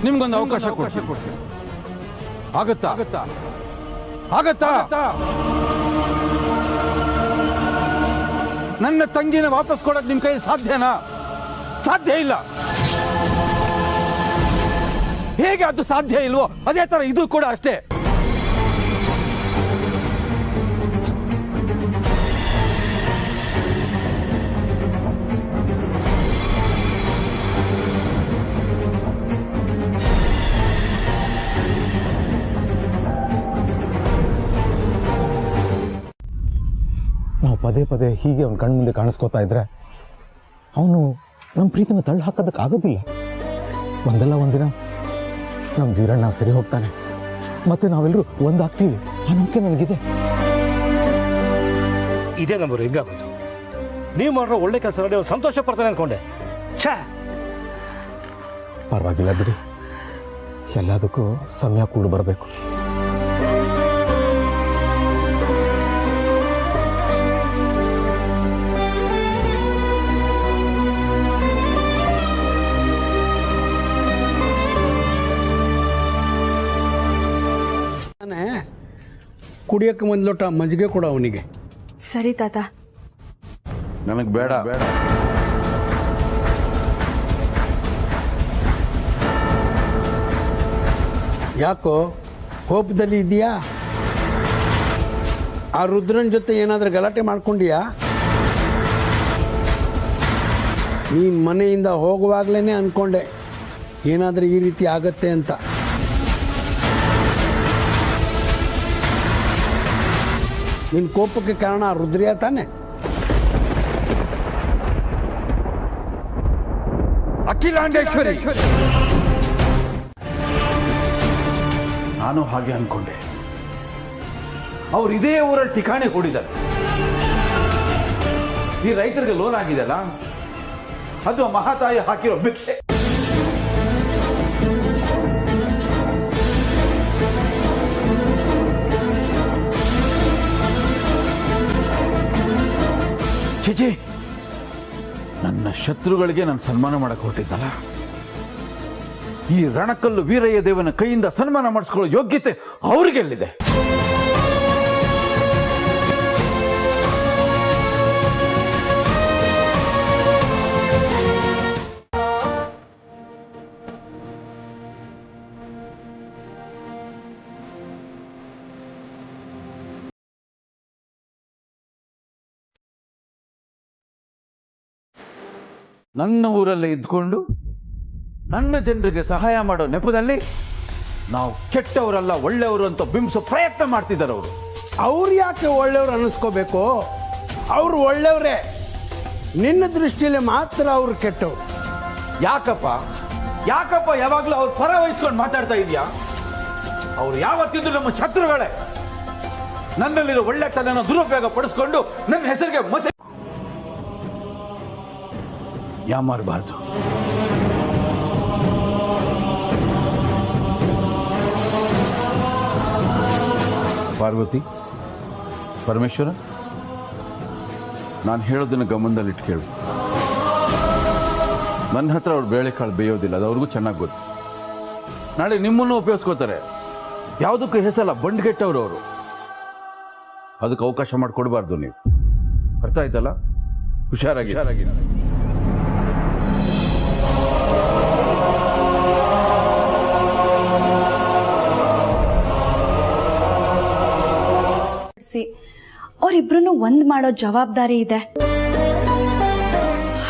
ನಿಮ್ಗೊಂದು ಅವಕಾಶ ಕೊಡ್ತೀನಿ. ಆಗತ್ತಾ? ನನ್ನ ತಂಗಿನ ವಾಪಸ್ ಕೊಡಕ್ ನಿಮ್ ಕೈ ಸಾಧ್ಯನಾ? ಸಾಧ್ಯ ಇಲ್ಲ. ಹೇಗೆ ಅದು ಸಾಧ್ಯ ಇಲ್ವೋ ಅದೇ ತರ ಇದು ಕೂಡ ಅಷ್ಟೇ. ನಾವು ಪದೇ ಪದೇ ಹೀಗೆ ಅವ್ನ ಕಣ್ಮುಂದೆ ಕಾಣಿಸ್ಕೋತಾ ಇದ್ರೆ ಅವನು ನಮ್ಮ ಪ್ರೀತಿನ ತಳ್ಳಿ ಹಾಕೋದಕ್ಕೆ ಆಗೋದಿಲ್ಲ. ಒಂದಲ್ಲ ಒಂದಿನ ನಮ್ಮ ವೀರಣ್ಣ ಸರಿ ಹೋಗ್ತಾನೆ, ಮತ್ತೆ ನಾವೆಲ್ಲರೂ ಒಂದಾಗ್ತೀವಿ. ಆ ನಂಬಿಕೆ ನನಗಿದೆ. ಇದೇ ನಂಬರ್ ಹೆಂಗಾಗೋದು? ನೀವು ಮಾಡಿರೋ ಒಳ್ಳೆ ಕೆಲಸ ನೋಡಿ ಅವ್ನು ಸಂತೋಷ ಪಡ್ತಾನೆ ಅನ್ಕೊಂಡೆ. ಛೇ, ಪರವಾಗಿಲ್ಲ ಬಿಡಿ, ಎಲ್ಲದಕ್ಕೂ ಸಮಯ ಕೂಡ ಬರಬೇಕು. ಕುಡಿಯಕ್ಕೆ ಒಂದು ಲೋಟ ಮಜ್ಜಿಗೆ ಕೊಡ ಅವನಿಗೆ. ಸರಿ ತಾತ. ನನಗೆ ಬೇಡ. ಯಾಕೋ ಕೋಪದಲ್ಲಿ ಇದೆಯಾ? ಆ ರುದ್ರನ್ ಜೊತೆ ಏನಾದರೂ ಗಲಾಟೆ ಮಾಡ್ಕೊಂಡಿಯಾ? ನೀನು ಮನೆಯಿಂದ ಹೋಗುವಾಗಲೇ ಅಂದ್ಕೊಂಡೆ ಏನಾದರೂ ಈ ರೀತಿ ಆಗತ್ತೆ ಅಂತ. ನಿನ್ನ ಕೋಪಕ್ಕೆ ಕಾರಣ ರುದ್ರಿಯ ತಾನೆ? ಅಖಿಲಾಂಡೇಶ್ವರಿ. ನಾನು ಹಾಗೆ ಅನ್ಕೊಂಡೆ. ಅವ್ರು ಇದೇ ಊರಲ್ಲಿ ಠಿಕಾಣೆ ಕೊಡಿದ್ದಾರೆ. ಈ ರೈತರಿಗೆ ಲೋನ್ ಆಗಿದೆಲ್ಲ, ಅದು ಮಹಾತಾಯಿ ಹಾಕಿರೋ ಭಿಕ್ಷೆ. ಚಿಚಿ, ನನ್ನ ಶತ್ರುಗಳಿಗೆ ನಾನು ಸನ್ಮಾನ ಮಾಡಕ್ಕೆ ಹೊರಟಿದ್ದಲ್ಲ, ಈ ರಣಕಲ್ಲು ವೀರಯ್ಯ ದೇವನ ಕೈಯಿಂದ ಸನ್ಮಾನ ಮಾಡಿಸ್ಕೊಳ್ಳೋ ಯೋಗ್ಯತೆ ಅವ್ರಿಗೆಲ್ಲಿದೆ? ನನ್ನ ಊರಲ್ಲೇ ಇದ್ಕೊಂಡು ನನ್ನ ಜನರಿಗೆ ಸಹಾಯ ಮಾಡೋ ನೆಪದಲ್ಲಿ ನಾವು ಕೆಟ್ಟವರಲ್ಲ ಒಳ್ಳೆಯವರು ಅಂತ ಬಿಂಬಿಸೋ ಪ್ರಯತ್ನ ಮಾಡ್ತಿದ್ದಾರೆ ಅವರು. ಅವ್ರು ಯಾಕೆ ಒಳ್ಳೆಯವ್ರು ಅನ್ನಿಸ್ಕೋಬೇಕು? ಅವ್ರು ಒಳ್ಳೆಯವರೇ, ನಿನ್ನ ದೃಷ್ಟಿಯಲ್ಲಿ ಮಾತ್ರ ಅವ್ರು ಕೆಟ್ಟವ್ರು. ಯಾಕಪ್ಪ ಯಾವಾಗಲೂ ಅವ್ರ ಪರ ವಹಿಸ್ಕೊಂಡು ಮಾತಾಡ್ತಾ ಇದೆಯಾ? ಅವ್ರು ಯಾವತ್ತಿದ್ರು ನಮ್ಮ ಶತ್ರುಗಳೇ. ನನ್ನಲ್ಲಿರೋ ಒಳ್ಳೆತನನ ದುರುಪಯೋಗ ಪಡಿಸ್ಕೊಂಡು ನನ್ನ ಹೆಸರಿಗೆ ಮೋಸ ಯಾಮಾರಬಾರ್ದು. ಪಾರ್ವತಿ, ಪರಮೇಶ್ವರ, ನಾನು ಹೇಳೋದನ್ನ ಗಮನದಲ್ಲಿಟ್ಟು ಕೇಳು. ನನ್ನ ಹತ್ರ ಅವ್ರು ಬೇಳೆಕಾಳು ಬೇಯೋದಿಲ್ಲ, ಅದು ಅವ್ರಿಗೂ ಚೆನ್ನಾಗಿ ಗೊತ್ತು. ನಾಳೆ ನಿಮ್ಮನ್ನು ಉಪಯೋಗಿಸ್ಕೋತಾರೆ. ಯಾವುದಕ್ಕೂ ಹೆಸಲ್ಲ, ಬಂಡ್ಗೆಟ್ಟವ್ರು ಅವರು. ಅದಕ್ಕೆ ಅವಕಾಶ ಮಾಡಿಕೊಡ್ಬಾರ್ದು ನೀವು. ಅರ್ಥ ಆಯ್ತಲ್ಲ? ಹುಷಾರಾಗಿ. ಅವರಿಬ್ರು ಒಂದ್ ಮಾಡೋ ಜವಾಬ್ದಾರಿ ಇದೆ.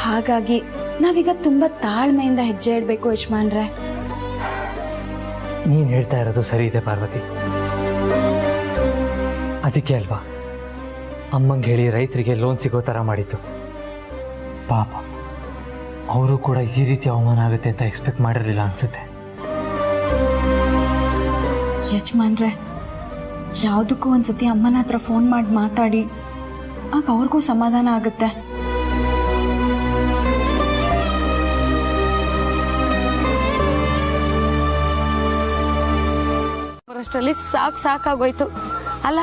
ಹಾಗಾಗಿ ನಾವೀಗ ತುಂಬಾ ತಾಳ್ಮೆಯಿಂದ ಹೆಜ್ಜೆ ಇಡ್ಬೇಕು ಯಜಮಾನ್ರೆ. ನೀನ್ ಹೇಳ್ತಾ ಇರೋದು ಸರಿ ಇದೆ ಪಾರ್ವತಿ. ಅದಕ್ಕೆ ಅಲ್ವಾ ಅಮ್ಮಂಗೆ ಹೇಳಿ ರೈತರಿಗೆ ಲೋನ್ ಸಿಗೋ ಥರ ಮಾಡಿತ್ತು. ಪಾಪ ಅವರು ಕೂಡ ಈ ರೀತಿ ಅವಮಾನ ಆಗುತ್ತೆ ಅಂತ ಎಕ್ಸ್ಪೆಕ್ಟ್ ಮಾಡಿರಲಿಲ್ಲ ಅನ್ಸುತ್ತೆ. ಯಜಮಾನ್ರೆ, ಯಾವುದಕ್ಕೂ ಒಂದ್ಸತಿ ಅಮ್ಮನ ಹತ್ರ ಫೋನ್ ಮಾಡಿ ಮಾತಾಡಿ, ಆಗ ಅವ್ರಿಗೂ ಸಮಾಧಾನ ಆಗುತ್ತೆ. ಅಷ್ಟರಲ್ಲಿ ಸಾಕಾಗೋಯ್ತು. ಅಲ್ಲ,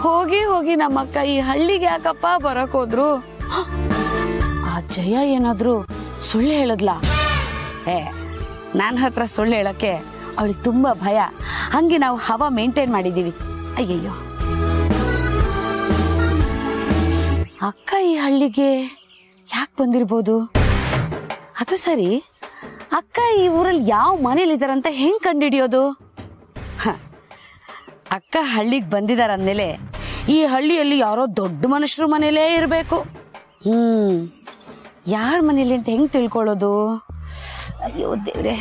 ಹೋಗಿ ನಮ್ಮಕ್ಕ ಈ ಹಳ್ಳಿಗೆ ಯಾಕಪ್ಪ ಬರಕ್ ಹೋದ್ರು? ಆ ಜಯ ಏನಾದ್ರು ಸುಳ್ಳು ಹೇಳದ್ಲಾ? ನನ್ನ ಹತ್ರ ಸುಳ್ಳು ಹೇಳಕ್ಕೆ ಅವಳಿಗೆ ತುಂಬಾ ಭಯ. ಹಂಗೆ ನಾವು ಹವಾ ಮೇಂಟೈನ್ ಮಾಡಿದೀವಿ. ಅಯ್ಯಯ್ಯೋ, ಅಕ್ಕ ಈ ಹಳ್ಳಿಗೆ ಯಾಕೆ ಬಂದಿರ್ಬೋದು? ಅದು ಸರಿ, ಅಕ್ಕ ಈ ಊರಲ್ಲಿ ಯಾವ ಮನೇಲಿದಾರಂತ ಹೆಂಗ್ ಕಂಡಿಡಿಯೋದು? ಅಕ್ಕ ಹಳ್ಳಿಗೆ ಬಂದಿದಾರಂದ್ಮೇಲೆ ಈ ಹಳ್ಳಿಯಲ್ಲಿ ಯಾರೋ ದೊಡ್ಡ ಮನುಷ್ಯರು ಮನೇಲೇ ಇರಬೇಕು. ಯಾರ ಮನೇಲಿ ಅಂತ ಹೆಂಗ್ ತಿಳ್ಕೊಳ್ಳೋದು? ಅಯ್ಯೋ ದೇವ್ರೆ.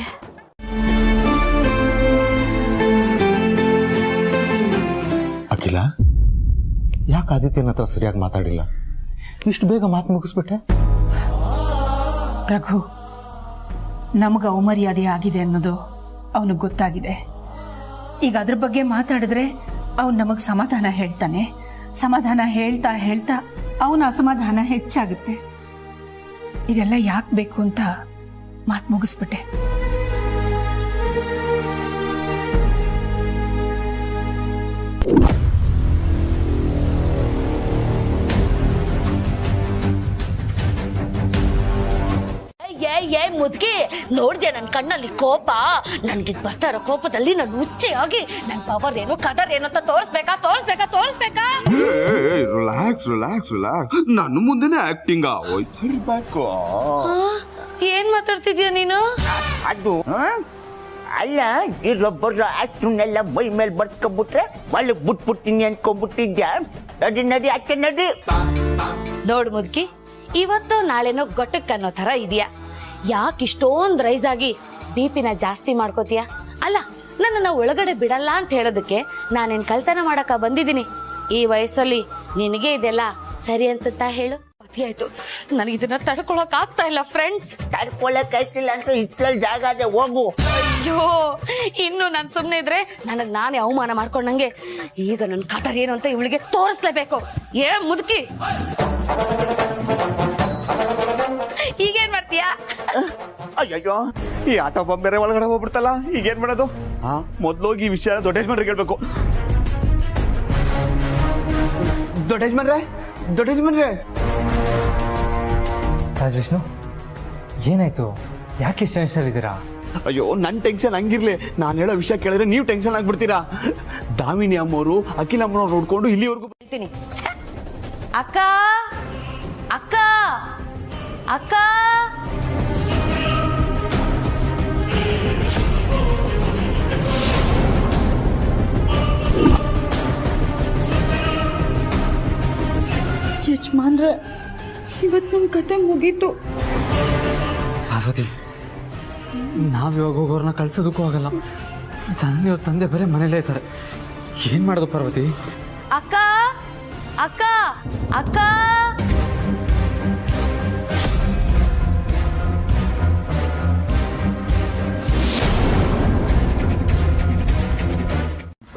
ಅಖಿಲ, ಯಾಕೆ ಆದಿತ್ಯನ ಹತ್ರ ಸರಿಯಾಗಿ ಮಾತಾಡಿಲ್ಲ? ಇಷ್ಟು ಬೇಗ ಮಾತು ಮುಗಿಸ್ಬಿಟ್ಟೆ? ರಘು, ನಮಗೆ ಅವಮರ್ಯಾದೆ ಆಗಿದೆ ಅನ್ನೋದು ಅವನಿಗೆ ಗೊತ್ತಾಗಿದೆ. ಈಗ ಅದ್ರ ಬಗ್ಗೆ ಮಾತಾಡಿದ್ರೆ ಅವನು ನಮಗೆ ಸಮಾಧಾನ ಹೇಳ್ತಾನೆ. ಸಮಾಧಾನ ಹೇಳ್ತಾ ಹೇಳ್ತಾ ಅವನ ಅಸಮಾಧಾನ ಹೆಚ್ಚಾಗುತ್ತೆ. ಇದೆಲ್ಲ ಯಾಕೆ ಬೇಕು ಅಂತ ಮಾತು ಮುಗಿಸ್ಬಿಟ್ಟೆ. ಮುದ್ಗಿ ನೋಡ್ದೆ ನನ್ ಕಣ್ಣಲ್ಲಿ ಕೋಪ. ನನ್ಗೆ ಬರ್ತಾ ಇರೋ ಕೋಪದಲ್ಲಿ ನಾನು ಹುಚ್ಚೆಯಾಗಿ ನನ್ ಪವರ್ ಏನು ಕದರ್ ಏನು ಅಂತ ತೋರಿಸ್ಬೇಕಾ? ರಿಲ್ಯಾಕ್ಸ್. ನನ್ನ ಮುಂದೆನೆ ಆಕ್ಟಿಂಗ್ ಏನ್ ಮಾತಾಡ್ತಿದ್ಯಾ ನೀನು? ಅದು ಅಲ್ಲ, ಇಲ್ಲೊಬ್ಬರ ಆಕ್ಟಿಂಗ್ನೆಲ್ಲ ಮೈ ಮೇಲೆ ಬರ್ಸ್ಕೊಂಡ್ಬಿಟ್ರೆ ಒಳ್ಳೆ ಬಿಟ್ಬಿಡ್ತೀನಿ ಅನ್ಕೊಂಡ್ಬಿಟ್ಟಿದ್ಯಾ? ನಡಿ ಅಕ್ಕೆ ನಡಿ. ನೋಡು ಮುದ್ಕಿ, ಇವತ್ತು ನಾಳೆನೋ ಗೊಟ್ಟಕ್ಕೆ ಅನ್ನೋ ತರ ಇದೆಯಾ? ಯಾಕೆ ಇಷ್ಟೊಂದು ರೈಸ್ ಆಗಿ ಬಿಪಿನ ಜಾಸ್ತಿ ಮಾಡ್ಕೋತೀಯ? ಅಲ್ಲ, ನನ್ನನ್ನು ಒಳಗಡೆ ಬಿಡಲ್ಲ ಅಂತ ಹೇಳೋದಕ್ಕೆ ನಾನೇನ್ ಕಳ್ತನ ಮಾಡಕ ಬಂದಿದ್ದೀನಿ? ಈ ವಯಸ್ಸಲ್ಲಿ ನಿನಗೆ ಇದೆಲ್ಲ ಸರಿ ಅನ್ಸುತ್ತಾ ಹೇಳು? ಆಯ್ತು, ನನಗೆ ಇದನ್ನ ತಡ್ಕೊಳಕ್ ಆಗ್ತಾ ಇಲ್ಲ ಫ್ರೆಂಡ್ಸ್. ತಡ್ಕೊಳಕ್ ಆಗ್ತಿಲ್ಲ ಅಂತ ಇಷ್ಟಲ್ಲಿ ಜಾಗ ಅದೇ ಹೋಗು. ಅಯ್ಯೋ, ಇನ್ನು ನಾನು ಸುಮ್ಮನೆ ಇದ್ರೆ ನನಗ್ ನಾನೇ ಅವಮಾನ ಮಾಡ್ಕೊಂಡಂಗೆ. ಈಗ ನನ್ನ ಕಟರ್ ಏನು ಅಂತ ಇವಳಿಗೆ ತೋರಿಸ್ಲೇಬೇಕು. ಏ ಮುದುಕಿ, ಈಗೇನ್ ಮಾಡ್ತೀಯಾ? ಅಯ್ಯಯ್ಯೋ, ಈ ಆಟೋ ಬೇರೆ ಒಳಗಡೆ ಹೋಗ್ಬಿಡ್ತಲ್ಲ, ಈಗೇನ್ ಮಾಡೋದು? ಮೊದ್ಲೋಗಿ ಈ ವಿಷಯ ದೊಡ್ಡ ಯಜಮಾನ್ರಿಗೆ ಹೇಳ್ಬೇಕು. ದೊಡ್ಡ ಯಜಮಾನ್ರೆ ರಾಜವಿಷ್ಣು, ಏನಾಯ್ತು? ಯಾಕೆ ಇಷ್ಟು ಟೆನ್ಷನ್ ಇದ್ದೀರಾ? ಅಯ್ಯೋ, ನನ್ ಟೆನ್ಷನ್ ಹಂಗಿರ್ಲಿ. ನಾನು ಹೇಳೋ ವಿಷಯ ಕೇಳಿದ್ರೆ ನೀವು ಟೆನ್ಷನ್ ಆಗ್ಬಿಡ್ತೀರಾ. ದಾಮಿನಿ ಅಮ್ಮವರು ಅಖಿಲ ಅಮ್ಮನವ್ರು ನೋಡ್ಕೊಂಡು ಇಲ್ಲಿವರೆಗೂ ಹೇಳ್ತೀನಿ. ಅಕ್ಕ ಅಕ್ಕ ಅಕ್ಕ ಯಜಮಾನ್ರೆ, ಇವತ್ತು ನಮ್ಮ ಕತೆ ಮುಗೀತು. ಪಾರ್ವತಿ, ನಾವು ಇವಾಗ ಹೋಗೋರನ್ನ ಕಳ್ಸೋದಕ್ಕೂ ಆಗಲ್ಲ. ಜನನಿಯವ್ರ ತಂದೆ ಬರೀ ಮನೇಲೇ ಇದ್ದಾರೆ. ಏನು ಮಾಡೋದು ಪಾರ್ವತಿ? ಅಕ್ಕ ಅಕ್ಕ ಅಕ್ಕ,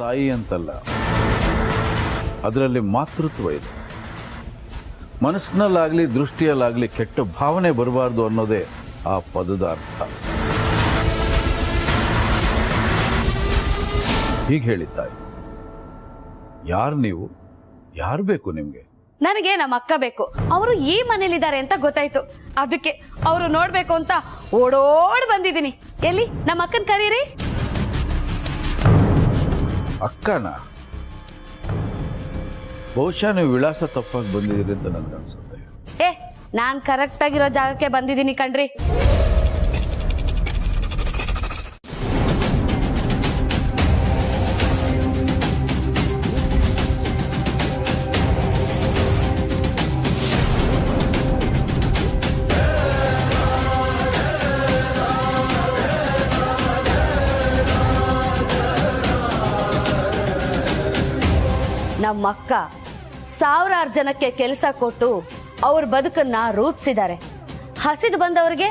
ತಾಯಿ ಅಂತಲ್ಲ, ಅದರಲ್ಲಿ ಮಾತೃತ್ವ ಇದೆ. ಮನಸ್ಸಿನಲ್ಲಾಗಲಿ ದೃಷ್ಟಿಯಲ್ಲಾಗಲಿ ಕೆಟ್ಟ ಭಾವನೆ ಬರಬಾರ್ದು ಅನ್ನೋದೇ ಆ ಪದದ ಅರ್ಥ. ಹೀಗೆ ಹೇಳಿ ತಾಯಿ. ಯಾರು ನೀವು? ಯಾರು ಬೇಕು ನಿಮ್ಗೆ? ನನಗೆ ನಮ್ಮ ಅಕ್ಕ ಬೇಕು. ಅವರು ಈ ಮನೇಲಿದ್ದಾರೆ ಅಂತ ಗೊತ್ತಾಯ್ತು. ಅದಕ್ಕೆ ಅವರು ನೋಡ್ಬೇಕು ಅಂತ ಓಡೋಡ್ ಬಂದಿದ್ದೀನಿ. ಎಲ್ಲಿ ನಮ್ಮ ಅಕ್ಕನ ಕರೀರಿ. ಅಕ್ಕನ? ಬಹುಶಃ ನೀವು ವಿಳಾಸ ತಪ್ಪಾಗಿ ಬಂದಿದ್ದೀರಿ ಅಂತ ನನಗೆ ಅನ್ಸುತ್ತೆ. ನಾನ್ ಕರೆಕ್ಟ್ ಆಗಿರೋ ಜಾಗಕ್ಕೆ ಬಂದಿದ್ದೀನಿ ಕಣ್ರಿ. ನಮ್ಮಕ್ಕ ಸಾವಿರಾರು ಜನಕ್ಕೆ ಕೆಲಸ ಕೊಟ್ಟು ಅವ್ರ ಬದುಕನ್ನ ರೂಪಿಸಿದ್ದಾರೆ. ಹಸಿದು ಬಂದವರಿಗೆ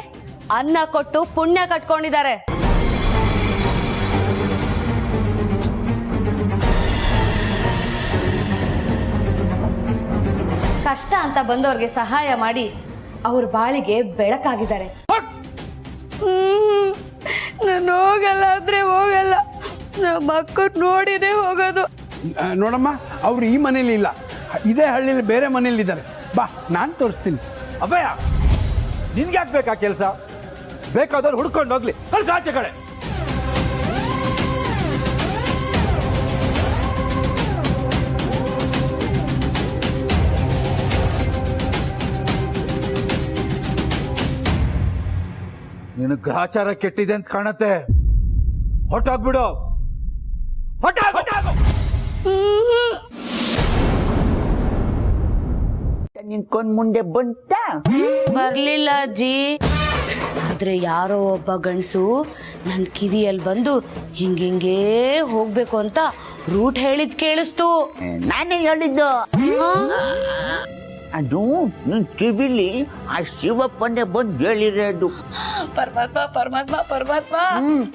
ಅನ್ನ ಕೊಟ್ಟು ಪುಣ್ಯ ಕಟ್ಕೊಂಡಿದ್ದಾರೆ. ಕಷ್ಟ ಅಂತ ಬಂದವ್ರಿಗೆ ಸಹಾಯ ಮಾಡಿ ಅವ್ರ ಬಾಳಿಗೆ ಬೆಳಕಾಗಿದ್ದಾರೆ. ನಾನು ಹೋಗಲ್ಲ ಅಂದ್ರೆ ಹೋಗಲ್ಲ, ನಮ್ಮ ಅಕ್ಕ ನೋಡಿನೇ ಹೋಗೋದು. ನೋಡಮ್ಮ, ಅವ್ರು ಈ ಮನೇಲಿ ಇಲ್ಲ, ಇದೇ ಹಳ್ಳಿಲಿ ಬೇರೆ ಮನೇಲಿ ಇದ್ದಾರೆ. ಬಾ, ನಾನು ತೋರಿಸ್ತೀನಿ. ಅಭಯ, ನಿನ್ಗೆ ಯಾಕೆ ಬೇಕಾ ಕೆಲಸ? ಬೇಕಾದವ್ರು ಹುಡ್ಕೊಂಡು ಹೋಗ್ಲಿ, ಆಚೆ ಕಡೆ. ನೀನು ಗ್ರಹಚಾರ ಕೆಟ್ಟಿದೆ ಅಂತ ಕಾಣತ್ತೆ. ಹೊಟ್ಟಾಗ್ಬಿಡು. ನಿನ್ಕೊಂಡ್ ಮುಂದೆ ಬಂತ ಬರ್ಲಿಲ್ಲ ಅಜ್ಜಿ. ಆದ್ರೆ ಯಾರೋ ಒಬ್ಬ ಗಂಡ್ಸು ನನ್ ಕಿವಿಯಲ್ಲಿ ಬಂದು ಹಿಂಗಿಂಗೇ ಹೋಗ್ಬೇಕು ಅಂತ ರೂಟ್ ಹೇಳಿದ್ ಕೇಳಿಸ್ತು. ನಾನೇ ಹೇಳಿದ್ದು. ಅದು ನಿನ್ ಕಿವಿಲಿ ಆ ಶಿವಪ್ಪನೇ ಬಂದು ಹೇಳಿರೋದು. ಪರಮಾತ್ಮ ಪರಮಾತ್ಮ ಪರಮಾತ್ಮ.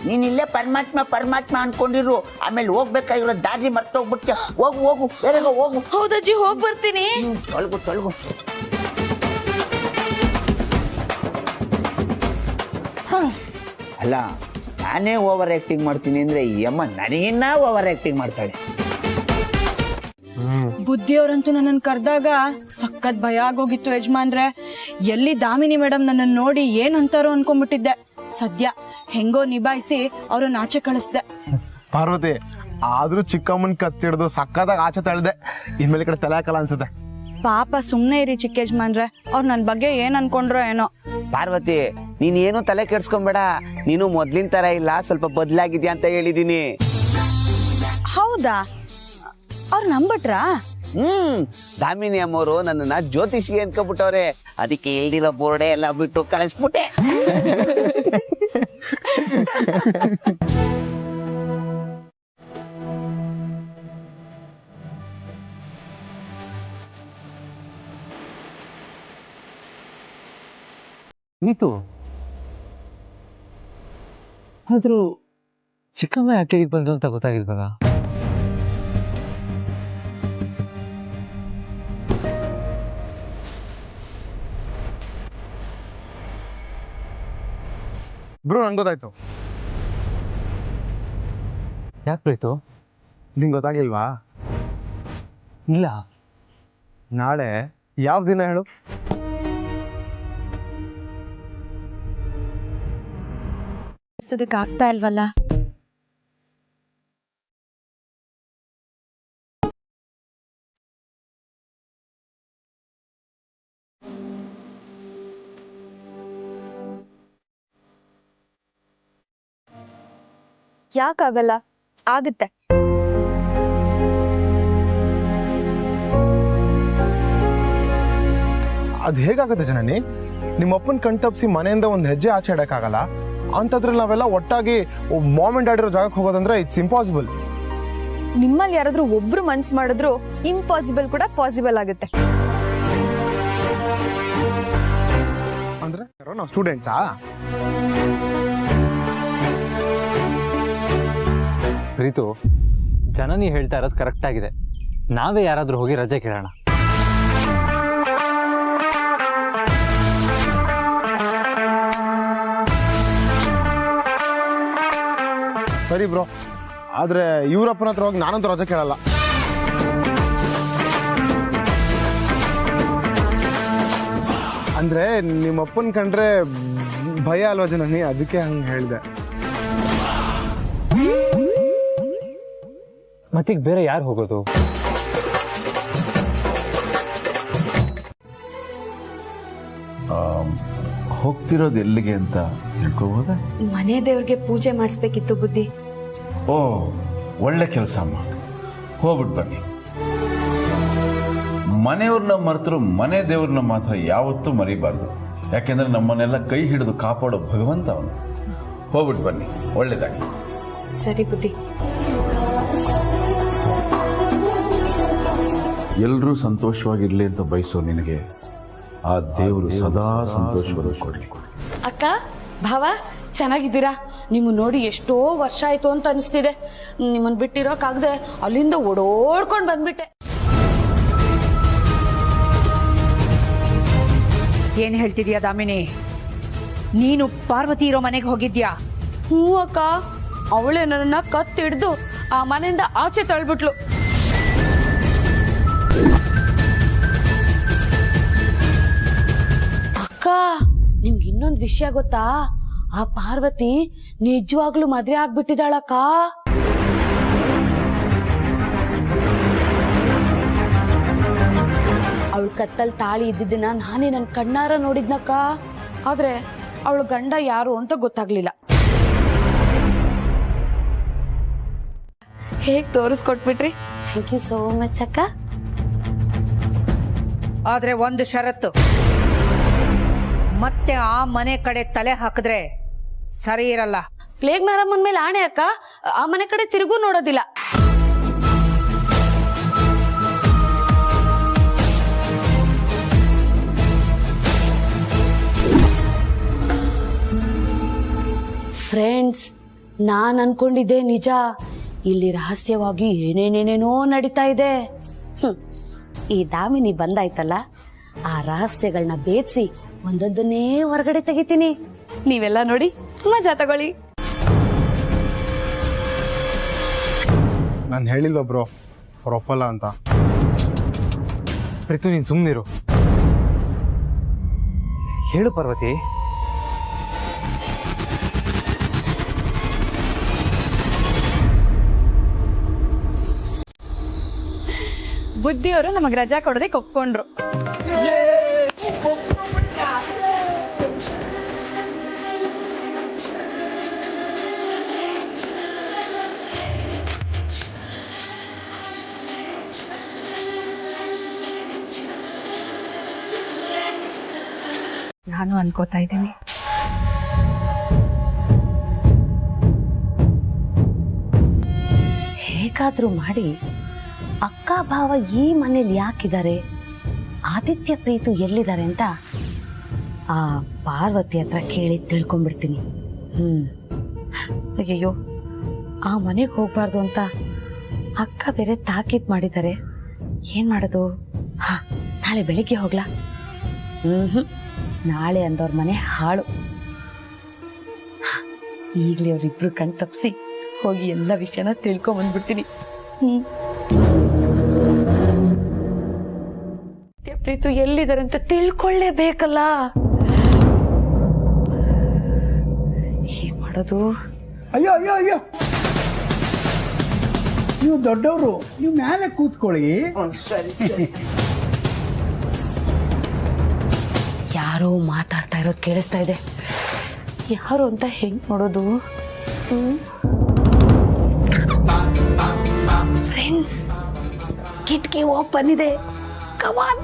ನೀನಿಲ್ಲೇ ಪರಮಾತ್ಮ ಪರಮಾತ್ಮ ಅನ್ಕೊಂಡಿರು. ಆಮೇಲೆ ಹೋಗ್ಬೇಕಾಗಿರೋ ದಾರಿ ಮರ್ತೋಗ್ಬಿಡ್ತೀಯ. ಹೋಗು ಹೋಗು, ಬೇರೆ ಹೋಗು. ಹೌದಜ್ಜಿ, ಹೋಗ್ ಬರ್ತೀನಿ. ತೊಳ್ಗು ತೊಳ್ಗು. ಅಲ್ಲ, ನಾನೇ ಓವರ್ ಆಕ್ಟಿಂಗ್ ಮಾಡ್ತೀನಿ ಅಂದ್ರೆ ಈ ಅಮ್ಮ ನನಗಿನ್ನ ಓವರ್ ಆಕ್ಟಿಂಗ್ ಮಾಡ್ತಾಳೆ. ಬುದ್ಧಿಯವ್ರಂತೂ ನನ್ನನ್ನು ಕರೆದಾಗ ಸಖತ್ ಭಯ ಆಗೋಗಿತ್ತು ಯಜಮಾನ್ರೆ. ಎಲ್ಲಿ ದಾಮಿನಿ ಮೇಡಮ್ ನನ್ನನ್ನು ನೋಡಿ ಏನಂತಾರೋ ಅನ್ಕೊಂಡ್ಬಿಟ್ಟಿದ್ದೆ. ಸದ್ಯ ಹೆಂಗೋ ನಿಭಾಯಿಸಿ ಅವ್ರನ್ನ ಆಚೆ ಕಳಿಸ್ದೆ. ಪಾರ್ವತಿ, ಆದ್ರೂ ಚಿಕ್ಕಮ್ಮನ್ ಕತ್ತಿಡ್ದು ಸಕ್ಕದಾಗ ಆಚೆ ತಳ್ದೆ. ಇನ್ಮೇಲೆ ಕಡೆ ತಲೆ ಹಾಕಲ್ಲ ಅನ್ಸುತ್ತೆ. ಪಾಪ ಸುಮ್ನೆ ಇರಿ ಚಿಕ್ಕ ಯಜಮಾನ್ರೆ, ಅವ್ರು ನನ್ ಬಗ್ಗೆ ಏನ್ ಅನ್ಕೊಂಡ್ರೋ ಏನೋ. ಪಾರ್ವತಿ, ನೀನ್ ಏನು ತಲೆ ಕೆಡ್ಸ್ಕೊಂಬೇಡ. ನೀನು ಮೊದ್ಲಿನ ತರ ಇಲ್ಲ, ಸ್ವಲ್ಪ ಬದ್ಲಾಗಿದ್ಯಾ ಅಂತ ಹೇಳಿದೀನಿ. ಹೌದಾ? ಅವ್ರು ನಂಬಟ್ರಾ? ದಾಮಿನಿ ಅಮ್ಮವರು ನನ್ನನ್ನ ಜ್ಯೋತಿಷಿ ಅನ್ಕೊಬಿಟ್ಟವ್ರೆ. ಅದಕ್ಕೆ ಹೇಳಿರೋ ಬೋರ್ಡೆ ಎಲ್ಲ ಬಿಟ್ಟು ಕಳಿಸ್ಬಿಟ್ಟೆ. ನೀತು, ಆದ್ರೂ ಚಿಕ್ಕಮ್ಮ ಯಾಕೆ ಈಗ ಬಂದು ಅಂತ ಗೊತ್ತಾಗಿಲ್ವಲ್ಲ? ಬ್ರೋ, ನಂಗೆ ಗೊತ್ತಾಯ್ತು. ಯಾಕೆ ಪ್ರೀತು? ನಿಂಗೆ ಗೊತ್ತಾಗಿಲ್ವಾ? ಇಲ್ಲ. ನಾಳೆ ಯಾವ ದಿನ ಹೇಳು? ಆಗ್ತಾ ಇಲ್ವಲ್ಲ. ಯಾಕಾಗಲ್ಲ? ಆಗುತ್ತೆ. ಅದು ಹೇಗಾಗುತ್ತೆ ಜನನಿ? ನಿಮ್ಮಪ್ಪನ ಕಣ್ ತಪ್ಪಿಸಿ ಮನೆಯಿಂದ ಒಂದು ಹೆಜ್ಜೆ ಆಚೆ ಇಡಕ್ಕಾಗಲ್ಲ. ಅಂಥದ್ರಲ್ಲಿ ನಾವೆಲ್ಲ ಒಟ್ಟಾಗಿ ಮಾಮ್ ಅಂಡ್ ಡ್ಯಾಡ್ ಇರೋ ಜಾಗಕ್ಕೆ ಹೋಗೋದಂದ್ರೆ ಇಟ್ಸ್ ಇಂಪಾಸಿಬಲ್. ನಿಮ್ಮಲ್ಲಿ ಯಾರಾದ್ರೂ ಒಬ್ರು ಮನ್ಸು ಮಾಡಿದ್ರು ಇಂಪಾಸಿಬಲ್ ಕೂಡ ಪಾಸಿಬಲ್ ಆಗುತ್ತೆ. ಅಂದ್ರೆ ನಾವು ಸ್ಟೂಡೆಂಟ್ಸಾ? ಪ್ರೀತು, ಜನನಿ ಹೇಳ್ತಾ ಇರೋದು ಕರೆಕ್ಟ್ ಆಗಿದೆ. ನಾವೇ ಯಾರಾದ್ರೂ ಹೋಗಿ ರಜೆ ಕೇಳೋಣ. ಸರಿ ಬ್ರೋ, ಆದ್ರೆ ಇವ್ರಪ್ಪನ ಹತ್ರ ಹೋಗಿ ನಾನಂತೂ ರಜೆ ಕೇಳಲ್ಲ. ಅಂದ್ರೆ ನಿಮ್ಮಪ್ಪನ್ ಕಂಡ್ರೆ ಭಯ ಅಲ್ವಾ ಜನನಿ, ಅದಕ್ಕೆ ಹಂಗೆ ಹೇಳಿದೆ. ಮತ್ತೀಗ ಬೇರೆ ಯಾರು ಹೋಗೋದು? ಹೋಗ್ತಿರೋದು ಎಲ್ಲಿಗೆ ಅಂತ ತಿಳ್ಕೋಬೋದಾ? ಮನೆ ದೇವ್ರಿಗೆ ಪೂಜೆ ಮಾಡಿಸ್ಬೇಕಿತ್ತು ಬುದ್ಧಿ. ಓ, ಒಳ್ಳೆ ಕೆಲಸ ಅಮ್ಮ, ಹೋಗ್ಬಿಟ್ಟು ಬನ್ನಿ. ಮನೆಯವ್ರನ್ನ ಮರೆತರು ಮನೆ ದೇವ್ರನ್ನ ಮಾತ್ರ ಯಾವತ್ತೂ ಮರಿಬಾರ್ದು. ಯಾಕೆಂದ್ರೆ ನಮ್ಮನ್ನೆಲ್ಲ ಕೈ ಹಿಡಿದು ಕಾಪಾಡೋ ಭಗವಂತ ಅವನು. ಹೋಗ್ಬಿಟ್ಟು ಬನ್ನಿ, ಒಳ್ಳೇದಾಗಿ. ಸರಿ ಬುದ್ಧಿ. ಎಲ್ಲರೂ ಸಂತೋಷವಾಗಿರ್ಲಿ ಅಂತ ಬಯಸೋ ನಿನಗೆ ಆ ದೇವರು ಸದಾ ಸಂತೋಷವನ್ನು ಕೊಡ್ಲಿ. ಅಕ್ಕ, ಭಾವ, ಚೆನ್ನಾಗಿದ್ದೀರಾ? ನಿಮ್ಮ ನೋಡಿ ಎಷ್ಟೋ ವರ್ಷ ಆಯ್ತು ಅಂತ ಅನಿಸ್ತಿದೆ. ನಿಮ್ಮನ್ ಬಿಟ್ಟಿರೋಕಾಗದೆ ಅಲ್ಲಿಂದ ಓಡೋಡ್ಕೊಂಡು ಬಂದ್ಬಿಟ್ಟೆ. ಏನ್ ಹೇಳ್ತಿದ್ಯಾ ದಾಮಿನಿ? ನೀನು ಪಾರ್ವತಿ ಇರೋ ಮನೆಗೆ ಹೋಗಿದ್ಯಾ? ಹ್ಞೂ ಅಕ್ಕ, ಅವಳೇ ನನ್ನ ಕತ್ತಿಡ್ದು ಆ ಮನೆಯಿಂದ ಆಚೆ ತಳ್ಬಿಟ್ಲು. ಅಕ್ಕ, ನಿಮ್ಗೆ ಇನ್ನೊಂದು ವಿಷಯ ಗೊತ್ತಾ? ಆ ಪಾರ್ವತಿ ನಿಜವಾಗ್ಲೂ ಮದ್ವೆ ಆಗ್ಬಿಟ್ಟಿದ್ದಾಳಕ್ಕ. ಅವಳ ಕತ್ತಲ್ ತಾಳಿ ಇದ್ದಿದ್ದನ್ನ ನಾನೇ ನನ್ ಕಣ್ಣಾರ ನೋಡಿದ್ನಕ್ಕ. ಆದ್ರೆ ಅವಳ ಗಂಡ ಯಾರು ಅಂತ ಗೊತ್ತಾಗ್ಲಿಲ್ಲ. ಹೇಗ್ ತೋರಿಸ್ಕೊಟ್ಬಿಟ್ರಿ? ಥ್ಯಾಂಕ್ ಯು ಸೋ ಮಚ್ ಅಕ್ಕ. ಆದ್ರೆ ಒಂದು ಷರತ್ತು, ಮತ್ತೆ ಆ ಮನೆ ಕಡೆ ತಲೆ ಹಾಕಿದ್ರೆ ಸರಿ ಇರಲ್ಲ. ಪ್ಲೇಗ್ ಮಾರಮ್ಮನ ಮೇಲೆ ಆಣೆ ಅಕ್ಕ, ಆ ಮನೆ ಕಡೆ ತಿರುಗೂ ನೋಡೋದಿಲ್ಲ. ಫ್ರೆಂಡ್ಸ್, ನಾನ್ ಅನ್ಕೊಂಡಿದ್ದೆ ನಿಜ. ಇಲ್ಲಿ ರಹಸ್ಯವಾಗಿ ಏನೇನೇನೇನೋ ನಡೀತಾ ಇದೆ. ಈ ದಾಮಿನಿ ಬಂದಾಯ್ತಲ್ಲ, ಆ ರಹಸ್ಯಗಳನ್ನ ಬೇಯಿಸಿ ಒಂದೊಂದನ್ನೇ ಹೊರಗಡೆ ತೆಗಿತೀನಿ. ನೀವೆಲ್ಲ ನೋಡಿ ಮಜಾ ತಗೊಳ್ಳಿ. ನಾನು ಹೇಳಿಲ್ವ ಬ್ರೋ ಅವ್ರು ಒಪ್ಪಲ್ಲ ಅಂತ. ಪ್ರೀತು, ನೀನು ಸುಮ್ಮನಿರು. ಹೇಳು ಪಾರ್ವತಿ. ಬುದ್ಧಿಯವರು ನಮಗ್ ರಜಾ ಕೊಡೋದಕ್ಕೆ ಒಪ್ಕೊಂಡ್ರು. ನಾನು ಅನ್ಕೋತಾ ಇದ್ದೀನಿ, ಹೇಗಾದ್ರೂ ಮಾಡಿ ಅಕ್ಕ ಭಾವ ಈ ಮನೇಲಿ ಯಾಕಿದ್ದಾರೆ, ಆದಿತ್ಯ ಪ್ರೀತು ಎಲ್ಲಿದ್ದಾರೆ ಅಂತ ಆ ಪಾರ್ವತಿ ಹತ್ರ ಕೇಳಿ ತಿಳ್ಕೊಂಡ್ಬಿಡ್ತೀನಿ. ಅಯ್ಯಯ್ಯೋ, ಆ ಮನೆಗೆ ಹೋಗ್ಬಾರ್ದು ಅಂತ ಅಕ್ಕ ಬೇರೆ ತಾಕೀತ್ ಮಾಡಿದ್ದಾರೆ. ಏನ್ ಮಾಡೋದು? ನಾಳೆ ಬೆಳಿಗ್ಗೆ ಹೋಗ್ಲಾ? ನಾಳೆ ಅಂದವ್ರ ಮನೆ ಹಾಳು. ಈಗ್ಲೇ ಅವ್ರಿಬ್ರು ಕಣ್ ತಪ್ಪಿಸಿ ಹೋಗಿ ಎಲ್ಲ ವಿಷಯನ ತಿಳ್ಕೊಂಬಂದ್ಬಿಡ್ತೀನಿ. ಪ್ರೀತು ಎಲ್ಲಿದ್ದಾರೆ ಅಂತ ತಿಳ್ಕೊಳ್ಳೇಬೇಕಲ್ಲ. ಏನ್ ಮಾಡೋದು? ಅಯ್ಯೋ ಅಯ್ಯೋ ಅಯ್ಯೋ, ನೀವು ದೊಡ್ಡವರು, ನೀವು ಮೇಲೆ ಕೂತ್ಕೊಳ್ಳಿ. ಯಾರೋ ಮಾತಾಡ್ತಾ ಇರೋದು ಕೇಳಿಸ್ತಾ ಇದೆ. ಯಾರು ಅಂತ ಹೆಂಗ್ ನೋಡೋದು? ಫ್ರೆಂಡ್ಸ್, ಕಿಟಕಿ ಓಪನ್ ಇದೆ. ಕಮಾನ್.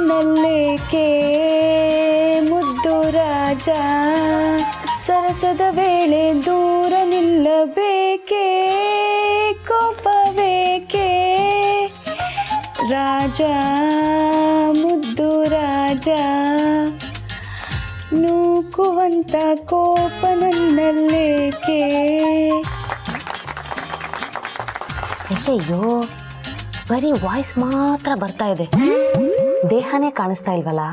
ನನ್ನೇಕೆ ಮುದ್ದು ರಾಜ ಸರಸದ ವೇಳೆ ದೂರ ನಿಲ್ಲಬೇಕೆ ಕೋಪಬೇಕೆ ರಾಜ ಮುದ್ದು ರಾಜ ನೂಕುವಂತ ಕೋಪ ನನ್ನಲ್ಲೇಕೆ. ಅಯ್ಯಯ್ಯೋ ಬರೀ ವಾಯ್ಸ್ ಮಾತ್ರ ಬರ್ತಾ ಇದೆ, ದೇಹನೇ ಕಾಣಿಸ್ತಾ ಇಲ್ವಲ್ಲ.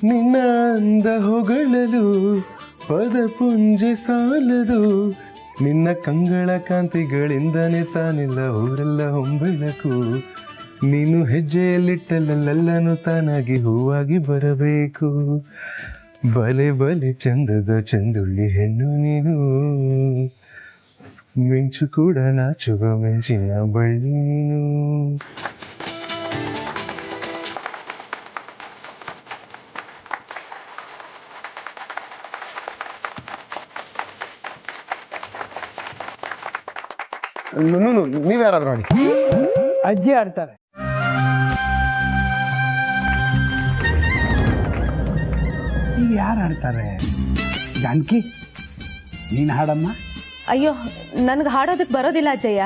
ನಿನ್ನ ಅಂದ ಹೊಗಳಲು ಪದಪುಂಜೆ ಸಾಲದು, ನಿನ್ನ ಕಂಗಳ ಕಾಂತಿಗಳಿಂದನೇ ತಾನೆಲ್ಲ ಊರೆಲ್ಲ ಹೊಂಬೆಳಕು. ನೀನು ಹೆಜ್ಜೆಯಲ್ಲಿಟ್ಟಲೆಲ್ಲನೂ ತಾನಾಗಿ ಹೂವಾಗಿ ಬರಬೇಕು. ಬಲೆ ಬಲೆ ಚಂದದ ಚಂದುಳ್ಳಿ ಹೆಣ್ಣು ನೀನು, ಮಿಂಚು ಕೂಡ ನಾಚುವ ಮಿಂಚಿನ ಬಳ್ಳಿ ನೀನು. ನೀವ್ಯಾರಾದ್ರೂ ಆಡಿ. ಅಜ್ಜಿ ಆಡ್ತಾರೆ. ಈಗ ಯಾರು ಆಡ್ತಾರೆ? ಜಾನಕಿ ನೀನು ಹಾಡಮ್ಮ. ಅಯ್ಯೋ ನನ್ಗೆ ಹಾಡೋದಕ್ಕೆ ಬರೋದಿಲ್ಲ ಅಜ್ಜಯ್ಯ.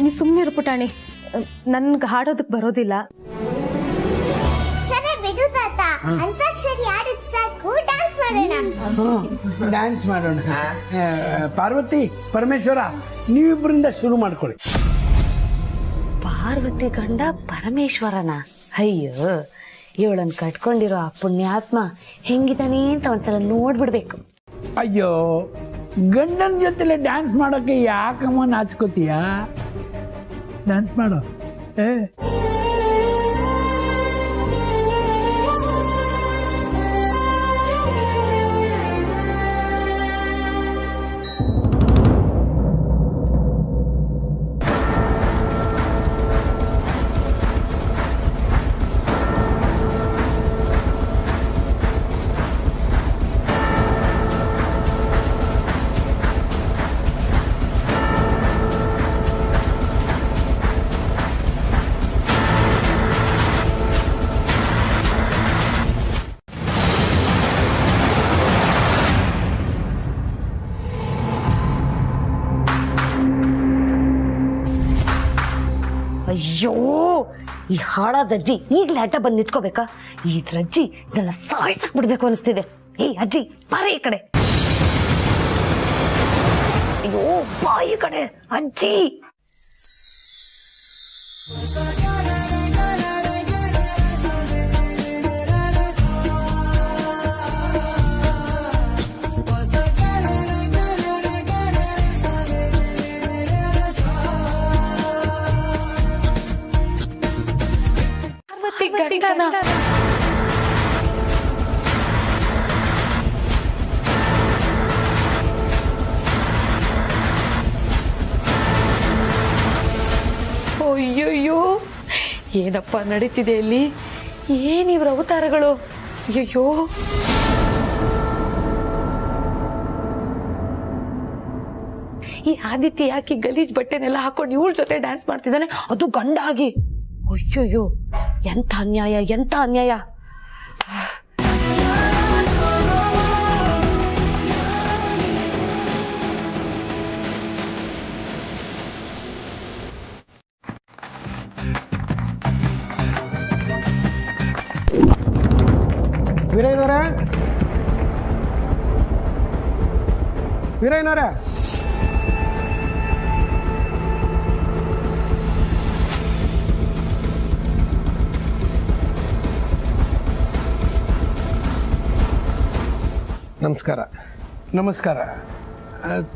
ನೀ ಸುಮ್ಮನೆ ಪುಟಾಣಿ, ನನ್ಗೆ ಹಾಡೋದಕ್ಕೆ ಬರೋದಿಲ್ಲ. ಡ್ಯಾನ್ಸ್ ಮಾಡೋಣ. ಪಾರ್ವತಿ ಪರಮೇಶ್ವರ ನೀವಿಬ್ಬರಿಂದ ಶುರು ಮಾಡ್ಕೊಳ್ಳಿ. ಪಾರ್ವತಿ ಗಂಡ ಪರಮೇಶ್ವರನ? ಅಯ್ಯೋ ಇವಳನ್ನು ಕಟ್ಕೊಂಡಿರೋ ಆ ಪುಣ್ಯಾತ್ಮ ಹೆಂಗಿದಾನೆ ಅಂತ ಒಂದ್ಸಲ ನೋಡ್ಬಿಡ್ಬೇಕು. ಅಯ್ಯೋ ಗಂಡನ ಜೊತೆಲೆ ಡ್ಯಾನ್ಸ್ ಮಾಡೋಕೆ ಯಾಕಮ್ಮ ನಾಚ್ಕೋತೀಯ? ಡ್ಯಾನ್ಸ್ ಮಾಡೋ. ಅಯ್ಯೋ ಈ ಹಾಳಾದಜ್ಜಿ ಈಗ್ಲೇ ಅಡ್ಡ ಬಂದು ನಿಂತ್ಕೋಬೇಕಾ? ಇದ್ರಜ್ಜಿ ನನ್ನ ಸಾಯ್ಸಕ್ ಬಿಡ್ಬೇಕು ಅನಿಸ್ತಿದೆ. ಏ ಅಜ್ಜಿ ಬಾರೆ ಈ ಕಡೆ. ಅಯ್ಯೋ ಬಾಯಿ ಕಡೆ ಅಜ್ಜಿ. ಅಯ್ಯಯ್ಯೋ ಏನಪ್ಪ ನಡೀತಿದೆ ಇಲ್ಲಿ? ಏನಿವ್ರ ಅವತಾರಗಳು? ಅಯ್ಯಯ್ಯೋ ಈ ಆದಿತ್ಯ ಯಾಕೆ ಗಲೀಜ್ ಬಟ್ಟೆನೆಲ್ಲ ಹಾಕೊಂಡು ಇವಳ ಜೊತೆ ಡ್ಯಾನ್ಸ್ ಮಾಡ್ತಿದ್ದಾನೆ, ಅದು ಗಂಡ ಆಗಿ? ಅಯ್ಯಯ್ಯೋ ಎಂತ ಅನ್ಯಾಯ, ಎಂತ ಅನ್ಯಾಯ. ವೀರಯ್ಯನವರೇ, ನಮಸ್ಕಾರ. ನಮಸ್ಕಾರ.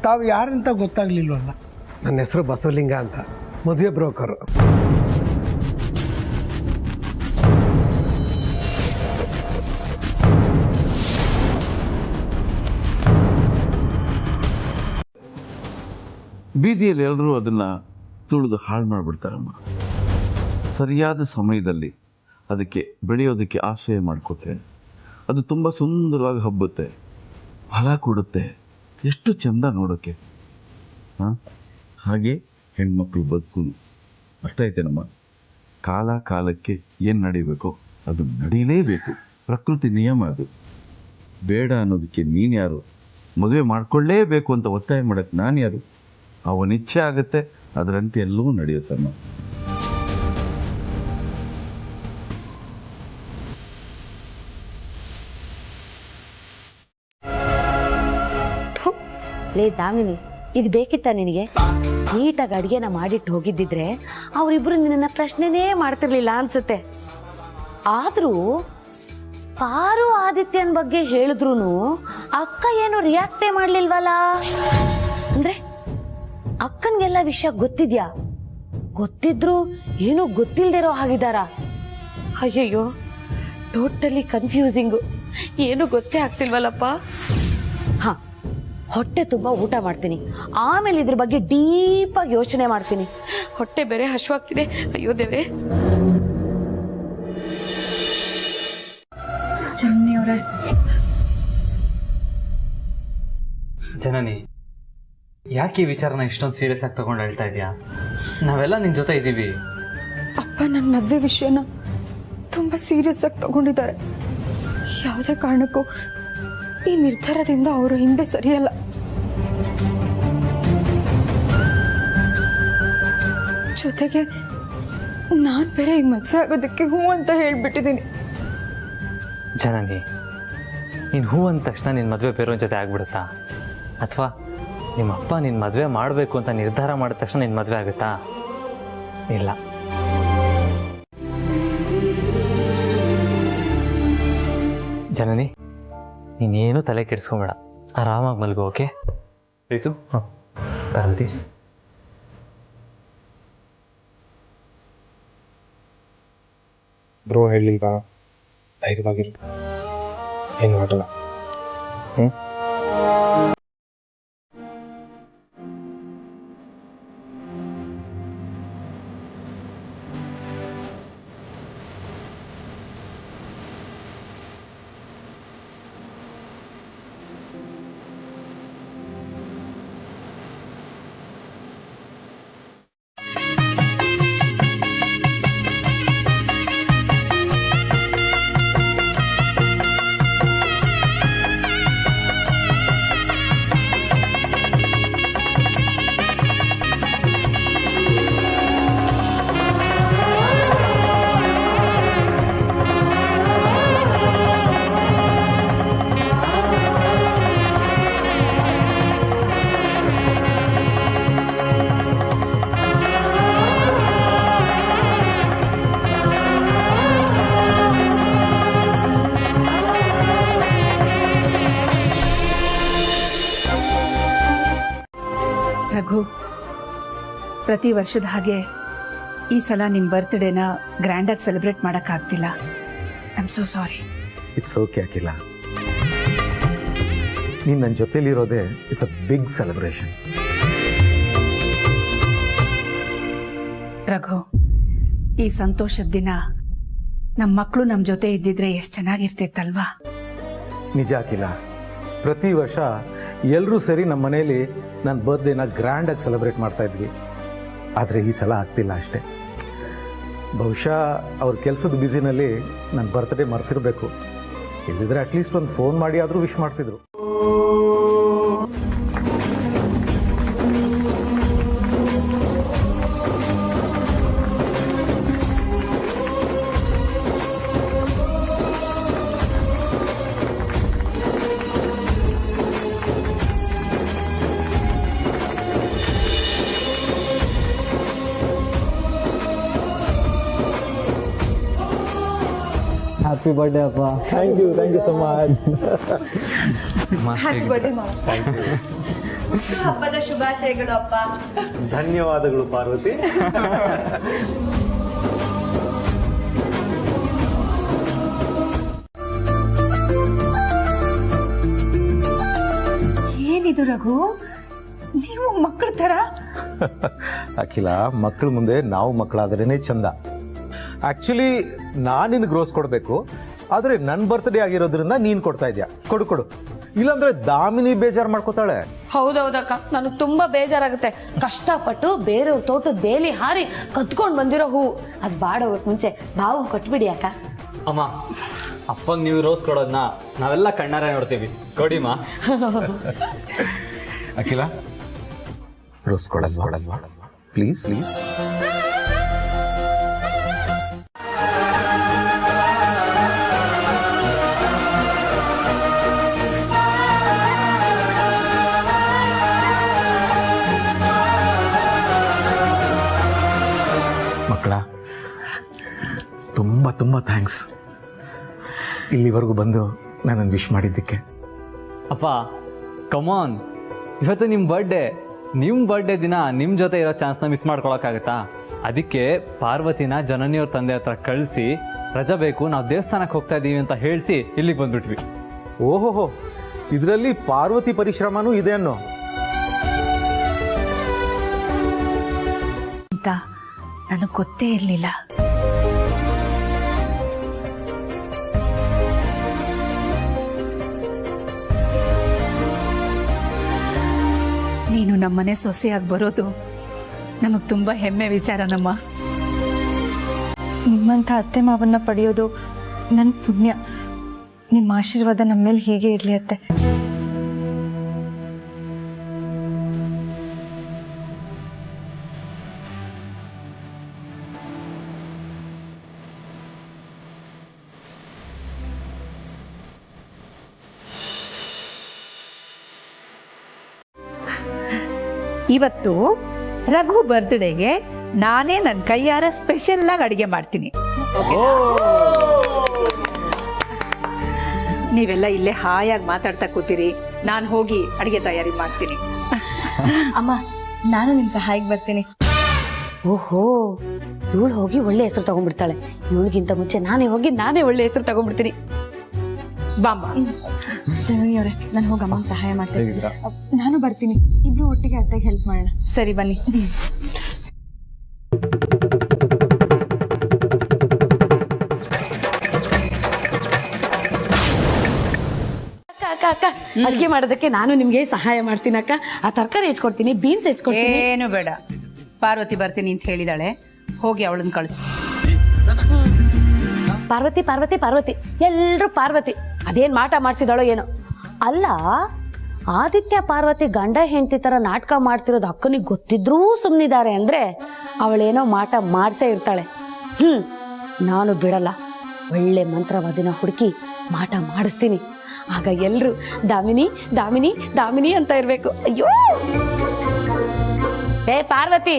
ತಾವು ಯಾರಂತ ಗೊತ್ತಾಗ್ಲಿಲ್ವಲ್ಲ? ನನ್ನ ಹೆಸರು ಬಸವಲಿಂಗ ಅಂತ, ಮದುವೆ ಬ್ರೋಕರು. ಬೀದಿಯಲ್ಲಿ ಎಲ್ಲರೂ ಅದನ್ನು ತುಳಿದು ಹಾಳು ಮಾಡಿಬಿಡ್ತಾರಮ್ಮ. ಸರಿಯಾದ ಸಮಯದಲ್ಲಿ ಅದಕ್ಕೆ ಬೆಳೆಯೋದಕ್ಕೆ ಆಶ್ರಯ ಮಾಡ್ಕೋತೆ, ಅದು ತುಂಬ ಸುಂದರವಾಗಿ ಹಬ್ಬುತ್ತೆ, ಫಲ ಕೊಡುತ್ತೆ, ಎಷ್ಟು ಚೆಂದ ನೋಡೋಕ್ಕೆ. ಹಾಗೆ ಹೆಣ್ಮಕ್ಳು ಬದುಕು ಅರ್ಥ ಐತೇನಮ್ಮ. ಕಾಲ ಕಾಲಕ್ಕೆ ಏನು ನಡೀಬೇಕೋ ಅದು ನಡೀಲೇಬೇಕು. ಪ್ರಕೃತಿ ನಿಯಮ ಅದು. ಬೇಡ ಅನ್ನೋದಕ್ಕೆ ನೀನು ಯಾರು? ಮದುವೆ ಮಾಡ್ಕೊಳ್ಳೇಬೇಕು ಅಂತ ಒತ್ತಾಯ ಮಾಡೋಕ್ಕೆ ನಾನು ಯಾರು? ಅವನಿಚ್ಛೆ ಆಗುತ್ತೆ, ಅದರಂತೆ ಎಲ್ಲವೂ ನಡೆಯುತ್ತಮ್ಮ. ಲೇ ದಾಮಿನಿ, ಇದು ಬೇಕಿತ್ತ ನಿನಗೆ? ನೀಟಾಗಿ ಅಡಿಗೆನ ಮಾಡಿಟ್ಟು ಹೋಗಿದ್ದಿದ್ರೆ ಅವರಿಬ್ರು ನಿನ್ನ ಪ್ರಶ್ನೆನೇ ಮಾಡ್ತಿರ್ಲಿಲ್ಲ ಅನ್ಸುತ್ತೆ. ಆದ್ರೂ ಪಾರು ಆದಿತ್ಯನ್ ಬಗ್ಗೆ ಹೇಳಿದ್ರು ಅಕ್ಕ ಏನು ರಿಯಾಕ್ಟೇ ಮಾಡ್ಲಿಲ್ವಲ್ಲ? ಅಂದ್ರೆ ಅಕ್ಕನ್ಗೆಲ್ಲ ವಿಷಯ ಗೊತ್ತಿದ್ಯಾ? ಗೊತ್ತಿದ್ರು ಏನೋ ಗೊತ್ತಿಲ್ದಿರೋ ಹಾಗಿದಾರ? ಅಯ್ಯಯ್ಯೋ, ಟೋಟಲಿ ಕನ್ಫ್ಯೂಸಿಂಗು. ಏನು ಗೊತ್ತೇ ಆಗ್ತಿಲ್ವಲ್ಲಪ್ಪ. ಹಾ, ಹೊಟ್ಟೆ ತುಂಬ ಊಟ ಮಾಡ್ತೀನಿ, ಆಮೇಲೆ ಇದ್ರ ಬಗ್ಗೆ ಡೀಪಾಗಿ ಯೋಚನೆ ಮಾಡ್ತೀನಿ. ಹೊಟ್ಟೆ ಬೇರೆ ಹಶ್ವಾಗ್ತಿದೆ. ಅಯ್ಯೋ ದೇವ್ರೆ. ಜನನಿಯವರೇ, ಜನನಿ, ಯಾಕೆ ಈ ವಿಚಾರನ ಇಷ್ಟೊಂದು ಸೀರಿಯಸ್ ಆಗಿ ತಗೊಂಡು ಹೇಳ್ತಾ ಇದೀಯಾ? ನಾವೆಲ್ಲ ನಿನ್ ಜೊತೆ ಇದ್ದೀವಿ. ಅಪ್ಪ ನನ್ನ ಮದುವೆ ವಿಷಯನ ತುಂಬಾ ಸೀರಿಯಸ್ ಆಗಿ ತಗೊಂಡಿದ್ದಾರೆ. ಯಾವುದೇ ಕಾರಣಕ್ಕೂ ಈ ನಿರ್ಧಾರದಿಂದ ಅವರು ಹಿಂದೆ ಸರಿಯಲ್ಲ. ಜೊತೆಗೆ ನಾನ್ ಬೇರೆ ಈ ಮದುವೆ ಆಗೋದಕ್ಕೆ ಹೂ ಅಂತ ಹೇಳ್ಬಿಟ್ಟಿದ್ದೀನಿ. ಜನನಿ, ನೀನು ಹೂ ಅಂದ ತಕ್ಷಣ ನಿನ್ನ ಮದುವೆ ಬೇರೆಯವ್ರ ಜೊತೆ ಆಗ್ಬಿಡುತ್ತಾ? ಅಥವಾ ನಿಮ್ಮ ಅಪ್ಪ ನಿನ್ನ ಮದುವೆ ಮಾಡಬೇಕು ಅಂತ ನಿರ್ಧಾರ ಮಾಡಿದ ತಕ್ಷಣ ನಿನ್ನ ಮದುವೆ ಆಗುತ್ತಾ? ಇಲ್ಲ. ಜನನಿ, ನೀನೇನು ತಲೆ ಕೆಡಿಸ್ಕೊಂಬೇಡ, ಆರಾಮಾಗಿ ಮಲ್ಗೋ. ಓಕೆ ಪ್ರೀತು? ಪಾರ್ವತಿ, ಬ್ರೋ ಹೇಳಿಲ್ವಾ ಧೈರ್ಯವಾಗಿರು, ಏನು ಆಗಲ್ಲ. ರಘು, ಪ್ರತಿ ವರ್ಷದ ಹಾಗೆ ಈ ಸಲ ನಿಮ್ಮ ಬರ್ತ್ಡೇನ ಗ್ರ್ಯಾಂಡಾಗಿ ಸೆಲೆಬ್ರೇಟ್ ಮಾಡೋಕ್ಕಾಗ್ತಿಲ್ಲ. I am so sorry. It's okay Akhila, ನೀನು ನನ್ನ ಜೊತೆಲಿರೋದೇ it's a big celebration. Raghu, ಈ ಸಂತೋಷದ ದಿನ ನಮ್ಮ ಮಕ್ಕಳು ನಮ್ಮ ಜೊತೆ ಇದ್ದಿದ್ರೆ ಎಷ್ಟು ಚೆನ್ನಾಗಿರ್ತಿತ್ತಲ್ವಾ? ನಿಜ ಅಖಿಲ, ಪ್ರತಿ ವರ್ಷ ಎಲ್ಲರೂ ಸೇರಿ ನಮ್ಮ ಮನೇಲಿ ನನ್ನ ಬರ್ತ್ಡೇನ ಗ್ರ್ಯಾಂಡಾಗಿ ಸೆಲೆಬ್ರೇಟ್ ಮಾಡ್ತಾ ಇದ್ವಿ. ಆದರೆ ಈ ಸಲ ಆಗ್ತಿಲ್ಲ ಅಷ್ಟೇ. ಬಹುಶಃ ಅವ್ರ ಕೆಲಸದ ಬ್ಯುಸಿನಲ್ಲಿ ನನ್ನ ಬರ್ತ್ಡೇ ಮರ್ತಿರ್ಬೇಕು. ಇಲ್ಲಿದ್ರೆ ಅಟ್ಲೀಸ್ಟ್ ಒಂದು ಫೋನ್ ಮಾಡಿ ಆದರೂ ವಿಶ್ ಮಾಡ್ತಿದ್ರು. ಹ್ಯಾಪಿ ಬರ್ಡೇ ಅಪ್ಪ. Thank you so much. Happy birthday ಮಾವ. ಹಬ್ಬದ ಶುಭಾಶಯಗಳು ಅಪ್ಪ. ಧನ್ಯವಾದಗಳು ಪಾರ್ವತಿ. ಏನಿದು ರಘು, ನೀವು ಮಕ್ಕಳ ಥರ ಅಖಿಲ, ಮಕ್ಕಳ ಮುಂದೆ ನಾವು ಮಕ್ಕಳಾದ್ರೇ ಚಂದ. ಆ್ಯಕ್ಚುಲಿ ನಾನು ನಿನಗೆ ರೋಸ್ ಕೊಡಬೇಕು, ಆದರೆ ನನ್ನ ಬರ್ತ್ಡೇ ಆಗಿರೋದ್ರಿಂದ ನೀನು ಕೊಡ್ತಾ ಇದೆಯಾ. ಕೊಡು ಕೊಡು, ಇಲ್ಲಾಂದ್ರೆ ದಾಮಿನಿ ಬೇಜಾರು ಮಾಡ್ಕೋತಾಳೆ. ಹೌದೌದಕ್ಕ, ನನಗೆ ತುಂಬಾ ಬೇಜಾರಾಗುತ್ತೆ. ಕಷ್ಟಪಟ್ಟು ಬೇರೆಯವ್ರ ತೋಟದ ಬೇಲಿ ಹಾರಿ ಕತ್ಕೊಂಡು ಬಂದಿರೋ ಹೂ ಅದು ಬಾಡೋಗಕ್ಕೆ ಮುಂಚೆ ಭಾವ ಕೊಟ್ಬಿಡಿ ಅಕ್ಕ. ಅಮ್ಮ, ಅಪ್ಪಂಗೆ ನೀವು ರೋಸ್ ಕೊಡೋದನ್ನ ನಾವೆಲ್ಲ ಕಣ್ಣಾರೆ ನೋಡ್ತೀವಿ. ಕೊಡಿಮ್ಮ. ಅಖಿಲ, ರೋಸ್ ಕೊಡಲ್ವಾ ಪ್ಲೀಸ್ ಪ್ಲೀಸ್. ಮಕ್ಕಳ, ತುಂಬ ತುಂಬ ಥ್ಯಾಂಕ್ಸ್ ಇಲ್ಲಿವರೆಗೂ ಬಂದು ನನ್ನನ್ನು ವಿಶ್ ಮಾಡಿದ್ದಕ್ಕೆ. ಅಪ್ಪ ಕಮಾನ್, ಇವತ್ತು ನಿಮ್ಮ ಬರ್ಡೇ ದಿನ ನಿಮ್ಮ ಜೊತೆ ಇರೋ ಚಾನ್ಸ್ನ ಮಿಸ್ ಮಾಡ್ಕೊಳಕ್ಕಾಗತ್ತಾ? ಅದಕ್ಕೆ ಪಾರ್ವತಿನ ಜನನಿಯವ್ರ ತಂದೆ ಹತ್ರ ಕಳಿಸಿ ರಜಾ ಬೇಕು, ನಾವು ದೇವಸ್ಥಾನಕ್ಕೆ ಹೋಗ್ತಾ ಇದ್ದೀವಿ ಅಂತ ಹೇಳಿಸಿ ಇಲ್ಲಿಗೆ ಬಂದ್ಬಿಟ್ವಿ. ಓಹೋಹೋ, ಇದರಲ್ಲಿ ಪಾರ್ವತಿ ಪರಿಶ್ರಮನೂ ಇದೆ ಅನ್ನೋ ಅಂತ ನನಗೆ ಗೊತ್ತೇ ಇರಲಿಲ್ಲ. ನೀನು ನಮ್ಮನೆ ಸೊಸೆಯಾಗಿ ಬರೋದು ನಮಗೆ ತುಂಬ ಹೆಮ್ಮೆ ವಿಚಾರನಮ್ಮ. ನಿಮ್ಮಂಥ ಅತ್ತೆ ಮಾವನ್ನ ಪಡೆಯೋದು ನನ್ನ ಪುಣ್ಯ. ನಿಮ್ಮ ಆಶೀರ್ವಾದ ನಮ್ಮ ಮೇಲೆ ಹೀಗೆ ಇರಲಿ ಅತ್ತೆ. ಇವತ್ತು ರಘು ಬರ್ತ್ಡೇಗೆ ನಾನೇ ನನ್ನ ಕೈಯಾರ ಸ್ಪೆಷಲ್ ಆಗಿ ಅಡಿಗೆ ಮಾಡ್ತೀನಿ. ನೀವೆಲ್ಲ ಇಲ್ಲೇ ಹಾಯಾಗಿ ಮಾತಾಡ್ತಾ ಕೂತೀರಿ, ನಾನು ಹೋಗಿ ಅಡಿಗೆ ತಯಾರಿ ಮಾಡ್ತೀನಿ. ಅಮ್ಮ, ನಾನು ನಿಮ್ಮ ಸಹಾಯಕ್ಕೆ ಬರ್ತೀನಿ. ಓಹೋ, ಇವಳು ಹೋಗಿ ಒಳ್ಳೆ ಹೆಸರು ತಗೊಂಡ್ಬಿಡ್ತಾಳೆ. ಇವಳಿಗಿಂತ ಮುಂಚೆ ನಾನೇ ಒಳ್ಳೆ ಹೆಸರು ತಗೊಂಡ್ಬಿಡ್ತೀನಿ. ಬಾಂಬ ಜನನಿಯವರೇ, ನಾನು ಹೋಗಿ ಅಮ್ಮಂಗೆ ಸಹಾಯ ಮಾಡ್ತೀನಿ. ನಾನು ಬರ್ತೀನಿ, ಇಬ್ರು ಒಟ್ಟಿಗೆ ಅತ್ತೆಗೆ ಹೆಲ್ಪ್ ಮಾಡೋಣ. ಸರಿ, ಬನ್ನಿ. ಅಕ್ಕ, ಅಡ್ಗೆ ಮಾಡೋದಕ್ಕೆ ನಾನು ನಿಮ್ಗೆ ಸಹಾಯ ಮಾಡ್ತೀನಿ ಅಕ್ಕ. ಆ ತರಕಾರಿ ಹೆಚ್ಕೊಡ್ತೀನಿ, ಬೀನ್ಸ್ ಹೆಚ್ಕೊಡ್ತೀನಿ. ಏನು ಬೇಡ, ಪಾರ್ವತಿ ಬರ್ತೀನಿ ಅಂತ ಹೇಳಿದಾಳೆ, ಹೋಗಿ ಅವಳನ್ನ ಕಳಿಸು. ಪಾರ್ವತಿ ಪಾರ್ವತಿ ಪಾರ್ವತಿ, ಎಲ್ರು ಪಾರ್ವತಿ. ಅದೇನ್ ಮಾಟ ಮಾಡ್ಸಿದಾಳೋ ಏನೋ. ಅಲ್ಲ, ಆದಿತ್ಯ ಪಾರ್ವತಿ ಗಂಡ ಹೆಂಡತಿ ತರ ನಾಟಕ ಮಾಡ್ತಿರೋದು ಅಕ್ಕನಿಗೆ ಗೊತ್ತಿದ್ರೂ ಸುಮ್ಮನಿದ್ದಾರೆ ಅಂದ್ರೆ ಅವಳೇನೋ ಮಾಟ ಮಾಡ್ಸೇ ಇರ್ತಾಳೆ. ನಾನು ಬಿಡಲ್ಲ, ಒಳ್ಳೆ ಮಂತ್ರವಾದಿನ ಹುಡುಕಿ ಮಾಟ ಮಾಡಿಸ್ತೀನಿ. ಆಗ ಎಲ್ರು ದಾಮಿನಿ ದಾಮಿನಿ ದಾಮಿನಿ ಅಂತ ಇರ್ಬೇಕು. ಅಯ್ಯೋ, ಏ ಪಾರ್ವತಿ,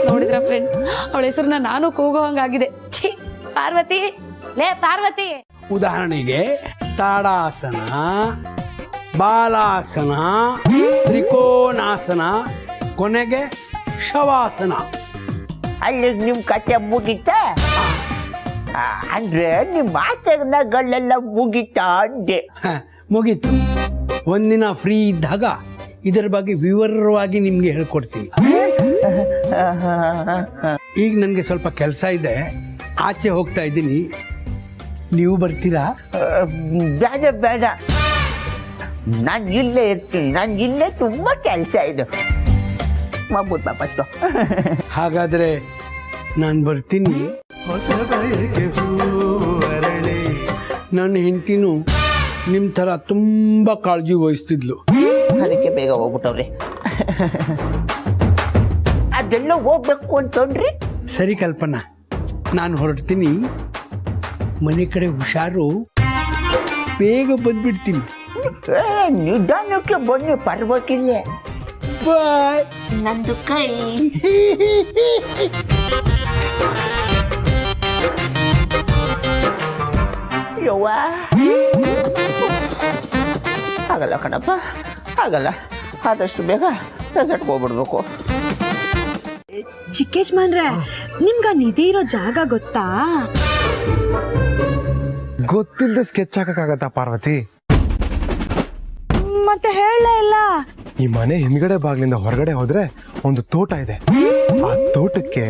ನೋಡಿದ್ರ ಫ್ರೆಂಡ್, ಅವಳ ಹೆಸರನ್ನ ನಾನು ಕೂಗೋ ಹಂಗಾಗಿದೆ. ಛೀ, ಪಾರ್ವತಿ, ಲೇ ಪಾರ್ವತಿ. ಉದಾಹರಣೆಗೆ ತಾಡಾಸನ, ಬಾಲಾಸನ, ತ್ರಿಕೋನಾಸನ, ಕೊನೆಗೆ ಶವಾಸನ. ಅಲ್ಲಿ ನಿಮ್ ಕತೆ ಮುಗಿತ ಅಂದ್ರೆ ನಿಮ್ ಆಚರಣೆಗಳೆಲ್ಲ ಮುಗಿತ ಅಂದೆ. ಮುಗೀತು. ಒಂದಿನ ಫ್ರೀ ಇದ್ದಾಗ ಇದರ ಬಗ್ಗೆ ವಿವರವಾಗಿ ನಿಮ್ಗೆ ಹೇಳ್ಕೊಡ್ತೀನಿ. ಈಗ ನನಗೆ ಸ್ವಲ್ಪ ಕೆಲಸ ಇದೆ, ಆಚೆ ಹೋಗ್ತಾ ಇದ್ದೀನಿ, ನೀವು ಬರ್ತೀರಾ? ಬೇಡ ಬೇಡ, ನಾನು ಇಲ್ಲೇ ಇರ್ತೀನಿ. ನಾನು ಇಲ್ಲೇ ತುಂಬಾ ಕೆಲಸ ಇದೆ. ಹಾಗಾದ್ರೆ ನಾನು ಬರ್ತೀನಿ. ನನ್ನ ಹೆಂಡತಿನೂ ನಿಮ್ಮ ಥರ ತುಂಬ ಕಾಳಜಿ ವಹಿಸ್ತಿದ್ಲು. ಅದಕ್ಕೆ ಬೇಗ ಹೋಗ್ಬಿಟ್ಟವ್ರಿ. ಅದೆಲ್ಲ ಹೋಗ್ಬೇಕು ಅಂತಂದ್ರಿ. ಸರಿ ಕಲ್ಪನಾ, ನಾನು ಹೊರಡ್ತೀನಿ. ಮನೆ ಕಡೆ ಹುಷಾರು, ಬೇಗ ಬಂದ್ಬಿಡ್ತೀನಿ. ನಿಧಾನಕ್ಕೆ ಬನ್ನಿ, ಪರ್ವಾಗಿಲ್ಲ. ಬಾಯ್. ನಂದು ಕೈ. ಯವ್ವ, ಆಗಲ್ಲ ಕಣಪ್ಪ, ಆಗಲ್ಲ. ಆದಷ್ಟು ಬೇಗ ರೆಸಾರ್ಟ್ಗೆ ಹೋಗ್ಬಿಡ್ಬೇಕು. ಚಿಕ್ಕೇಶ್ಮಾನ್ರೆ, ನಿಮ್ಗ ನಿಧಿ ಇರೋ ಜಾಗ ಗೊತ್ತಾ? ಗೊತ್ತಿಲ್ಲದೆ ಸ್ಕೆಚ್ ಹಾಕಕ್ಕಾಗತ್ತಾ ಪಾರ್ವತಿ? ಮತ್ತೆ ಹೇಳಲೇ ಇಲ್ಲ. ಈ ಮನೆ ಹಿಂದ್ಗಡೆ ಬಾಗಿಲಿಂದ ಹೊರಗಡೆ ಹೋದ್ರೆ ಒಂದು ತೋಟ ಇದೆ. ಆ ತೋಟಕ್ಕೆ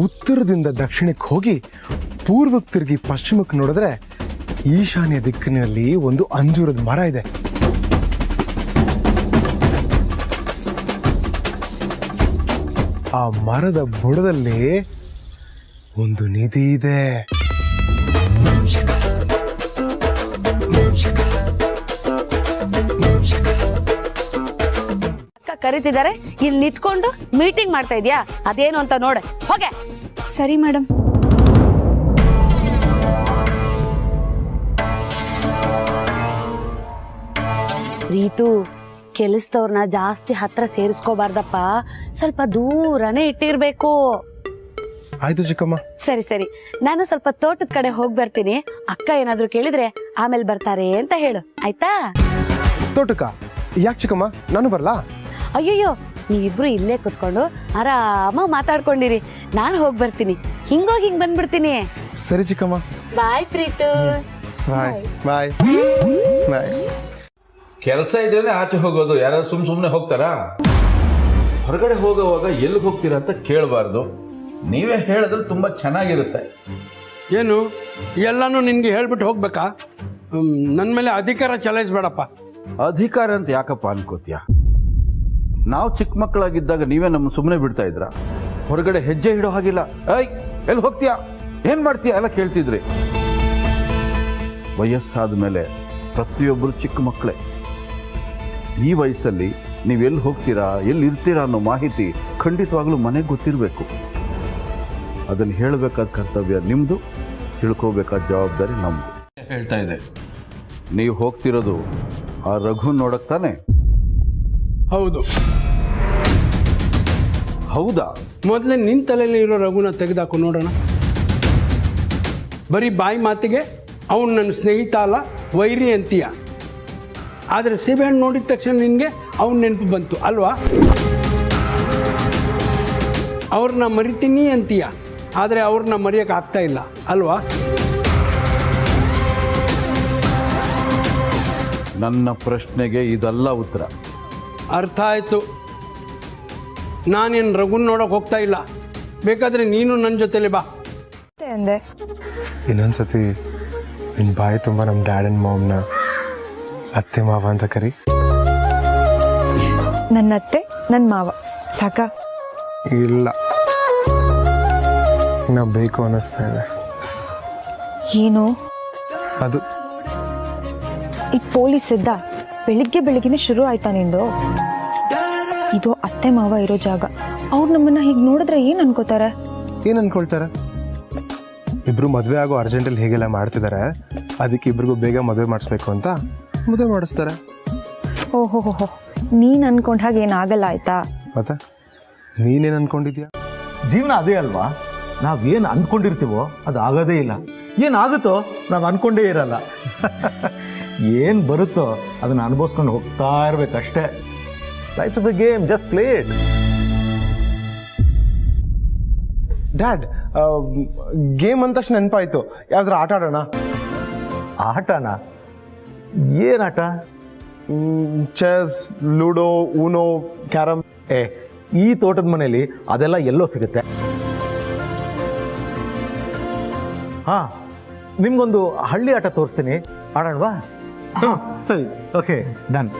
ಉತ್ತರದಿಂದ ದಕ್ಷಿಣಕ್ಕೆ ಹೋಗಿ ಪೂರ್ವಕ್ಕೆ ತಿರುಗಿ ಪಶ್ಚಿಮಕ್ಕೆ ನೋಡಿದ್ರೆ ಈಶಾನ್ಯ ದಿಕ್ಕಿನಲ್ಲಿ ಒಂದು ಅಂಜೂರದ ಮರ ಇದೆ. ಆ ಮರದ ಬುಡದಲ್ಲಿ ಒಂದು ನಿಧಿ ಇದೆ. ಕರೀತಿದ್ದಾರೆ, ಇಲ್ಲಿ ನಿಂತ್ಕೊಂಡು ಮೀಟಿಂಗ್ ಮಾಡ್ತಾ ಇದ್ಯಾ? ಅದೇನು ಅಂತ ನೋಡೆ, ಹೋಗೆ. ಸರಿ ಮೇಡಮ್. ರೀತು, ಕೆಲಸದವ್ರನ್ನ ಜಾಸ್ತಿ ಹತ್ರ ಸೇರಿಸ್ಕೋಬಾರ್ದಪ್ಪ, ಸ್ವಲ್ಪ ದೂರನೇ ಇಟ್ಟಿರ್ಬೇಕು. ಆಯ್ತು ಚಿಕ್ಕಮ್ಮ. ಸರಿ ಸರಿ, ನಾನು ಸ್ವಲ್ಪ ತೋಟದ ಕಡೆ ಹೋಗಿ ಬರ್ತೀನಿ. ಅಕ್ಕ ಏನಾದ್ರು ಕೇಳಿದ್ರೆ ಆಮೇಲೆ ಬರ್ತಾರೆ ಅಂತ ಹೇಳು, ಆಯ್ತಾ? ತೋಟಕ್ಕ ಯಾಕೆ ಚಿಕ್ಕಮ್ಮ, ನಾನು ಬರ್ಲಾ? ಅಯ್ಯಯ್ಯೋ, ನೀವಿಬ್ರು ಇಲ್ಲೇ ಕುತ್ಕೊಂಡು ಆರಾಮ ಮಾತಾಡ್ಕೊಂಡಿರಿ, ನಾನು ಹೋಗಿ ಬರ್ತೀನಿ. ಹಿಂಗೋಗಿ ಹಿಂಗ್ ಬಂದ್ಬಿಡ್ತೀನಿ. ಸರಿ ಚಿಕ್ಕಮ್ಮ. ಬಾಯ್ ಪ್ರೀತು. ಬಾಯ್ ಬಾಯ್ ಬಾಯ್. ಕೆಲಸ ಇದ್ರೆ ಆಚೆ ಹೋಗೋದು, ಯಾರಾದ್ರೂ ಸುಮ್ಮನೆ ಹೋಗ್ತಾರಾ? ಹೊರಗಡೆ ಹೋಗೋವಾಗ ಎಲ್ಲಿಗೆ ಹೋಗ್ತೀರಾ ಅಂತ ಕೇಳಬಾರ್ದು. ನೀವೇ ಹೇಳಿದ್ರೆ ತುಂಬ ಚೆನ್ನಾಗಿರುತ್ತೆ. ಏನು ಎಲ್ಲನೂ ನಿನಗೆ ಹೇಳ್ಬಿಟ್ಟು ಹೋಗ್ಬೇಕಾ? ನನ್ನ ಮೇಲೆ ಅಧಿಕಾರ ಚಲಾಯಿಸ್ಬೇಡಪ್ಪ. ಅಧಿಕಾರ ಅಂತ ಯಾಕಪ್ಪ ಅನ್ಕೋತೀಯ? ನಾವು ಚಿಕ್ಕ ಮಕ್ಕಳಾಗಿದ್ದಾಗ ನೀವೇ ನಮ್ಮ ಸುಮ್ಮನೆ ಬಿಡ್ತಾ ಇದ್ರ? ಹೊರಗಡೆ ಹೆಜ್ಜೆ ಇಡೋ ಹಾಗಿಲ್ಲ. ಐ ಎಲ್ಲಿ ಹೋಗ್ತೀಯಾ, ಏನು ಮಾಡ್ತೀಯಾ ಎಲ್ಲ ಕೇಳ್ತಿದ್ರಿ. ವಯಸ್ಸಾದ ಮೇಲೆ ಪ್ರತಿಯೊಬ್ಬರು ಚಿಕ್ಕ ಮಕ್ಕಳೇ. ಈ ವಯಸ್ಸಲ್ಲಿ ನೀವು ಎಲ್ಲಿ ಹೋಗ್ತೀರಾ, ಎಲ್ಲಿ ಇರ್ತೀರಾ ಅನ್ನೋ ಮಾಹಿತಿ ಖಂಡಿತವಾಗ್ಲೂ ಮನೆಗೆ ಗೊತ್ತಿರಬೇಕು. ಅದನ್ನು ಹೇಳಬೇಕಾದ ಕರ್ತವ್ಯ ನಿಮ್ಮದು, ತಿಳ್ಕೋಬೇಕಾದ ಜವಾಬ್ದಾರಿ ನಮ್ಮದು. ಹೇಳ್ತಾ ಇದೆ, ನೀವು ಹೋಗ್ತಿರೋದು ಆ ರಘು ನೋಡಕ್ ತಾನೆ? ಹೌದು. ಹೌದಾ? ಮೊದಲೇ ನಿನ್ನ ತಲೆಯಲ್ಲಿ ಇರೋ ರಘುನ ತೆಗೆದಾಕು ನೋಡೋಣ. ಬರೀ ಬಾಯಿ ಮಾತಿಗೆ ಅವನು ನನ್ನ ಸ್ನೇಹಿತ ಅಲ್ಲ, ವೈರಿ ಅಂತೀಯ. ಆದರೆ ಸೀಬೆಹಣ್ಣು ನೋಡಿದ ತಕ್ಷಣ ನಿನಗೆ ಅವನ ನೆನಪು ಬಂತು ಅಲ್ವಾ? ಅವ್ರನ್ನ ಮರಿತೀನಿ ಅಂತೀಯ, ಆದರೆ ಅವ್ರನ್ನ ಮರೆಯೋಕೆ ಆಗ್ತಾ ಇಲ್ಲ ಅಲ್ವಾ? ನನ್ನ ಪ್ರಶ್ನೆಗೆ ಇದಲ್ಲ ಉತ್ತರ. ಅರ್ಥ ಆಯಿತು. ನಾನೇನು ರಘುನ್ ನೋಡೋಕೆ ಹೋಗ್ತಾ ಇಲ್ಲ. ಬೇಕಾದರೆ ನೀನು ನನ್ನ ಜೊತೆಲಿ ಬಾ ಅಂದೆ. ಇನ್ನೊಂದ್ಸತಿ ನಿನ್ನ ಬಾಯಿ ತುಂಬ ನಮ್ಮ ಡ್ಯಾಡ್ ಆ್ಯಂಡ್ ಮಾಮ್ನ ಅತ್ತೆ ಮಾವ ಅಂತ ಕರಿ. ನನ್ನ ಅತ್ತೆ, ನನ್ನ ಮಾವ ಸಾಕ? ಇಲ್ಲ, ನಾ ಬೇಕು ಅನ್ನಿಸ್ತಾ ಇದೆ. ಏನು ಅದು? ಈ ಪೊಲೀಸ್ ಇದ್ದ ಬೆಳಿಗ್ಗೆನೆ ಶುರು ಆಯ್ತಾ ನಿಂದು? ಇದು ಅತ್ತೆ ಮಾವ ಇರೋ ಜಾಗ. ಅವ್ರು ನಮ್ಮನ್ನ ಹೀಗೆ ನೋಡಿದ್ರೆ ಏನ್ ಅನ್ಕೋತಾರೆ? ಏನು ಅನ್ಕೊಳ್ತಾರೆ? ಇಬ್ರು ಮದುವೆ ಆಗೋ ಅರ್ಜೆಂಟಲ್ಲಿ ಹೇಗೆಲ್ಲ ಮಾಡ್ತಿದ್ದಾರೆ, ಅದಕ್ಕೆ ಇಬ್ರಿಗೂ ಬೇಗ ಮದುವೆ ಮಾಡಿಸ್ಬೇಕು ಅಂತ ಮದುವೆ ಮಾಡಿಸ್ತಾರೆ. ಓಹೋ, ನೀನ್ ಅನ್ಕೊಂಡ್ ಹಾಗೆ ಏನಾಗಲ್ಲ ಆಯ್ತಾ? ಮತ್ತೆ ನೀನೇನು ಅನ್ಕೊಂಡಿದ್ಯಾ? ಜೀವನ ಅದೇ ಅಲ್ವಾ, ನಾವೇನು ಅಂದ್ಕೊಂಡಿರ್ತೀವೋ ಅದು ಆಗೋದೇ ಇಲ್ಲ. ಏನಾಗುತ್ತೋ ನಾವು ಅನ್ಕೊಂಡೇ ಇರಲ್ಲ. ಏನು ಬರುತ್ತೋ ಅದನ್ನು ಅನುಭವಿಸ್ಕೊಂಡು ಹೋಗ್ತಾ ಇರ್ಬೇಕಷ್ಟೇ. Life is a game, just play it. Dad, game ಅಂದ ತಕ್ಷಣ ನೆನಪಾಯ್ತು, ಯಾವ್ದಾರ ಆಟ ಆಡೋಣ? ಆಟನ? ಏನಾಟ? Chess, ludo, Uno, carrom. ಈ ತೋಟದ ಮನೆಯಲ್ಲಿ ಅದೆಲ್ಲ ಎಲ್ಲೋ ಸಿಗುತ್ತೆ. ಹಾ, ನಿಮ್ಗೊಂದು ಹಳ್ಳಿ ಆಟ ತೋರಿಸ್ತೀನಿ, ಆಡೋಣವಾ? ಸರಿ, ಓಕೆ, ಡನ್.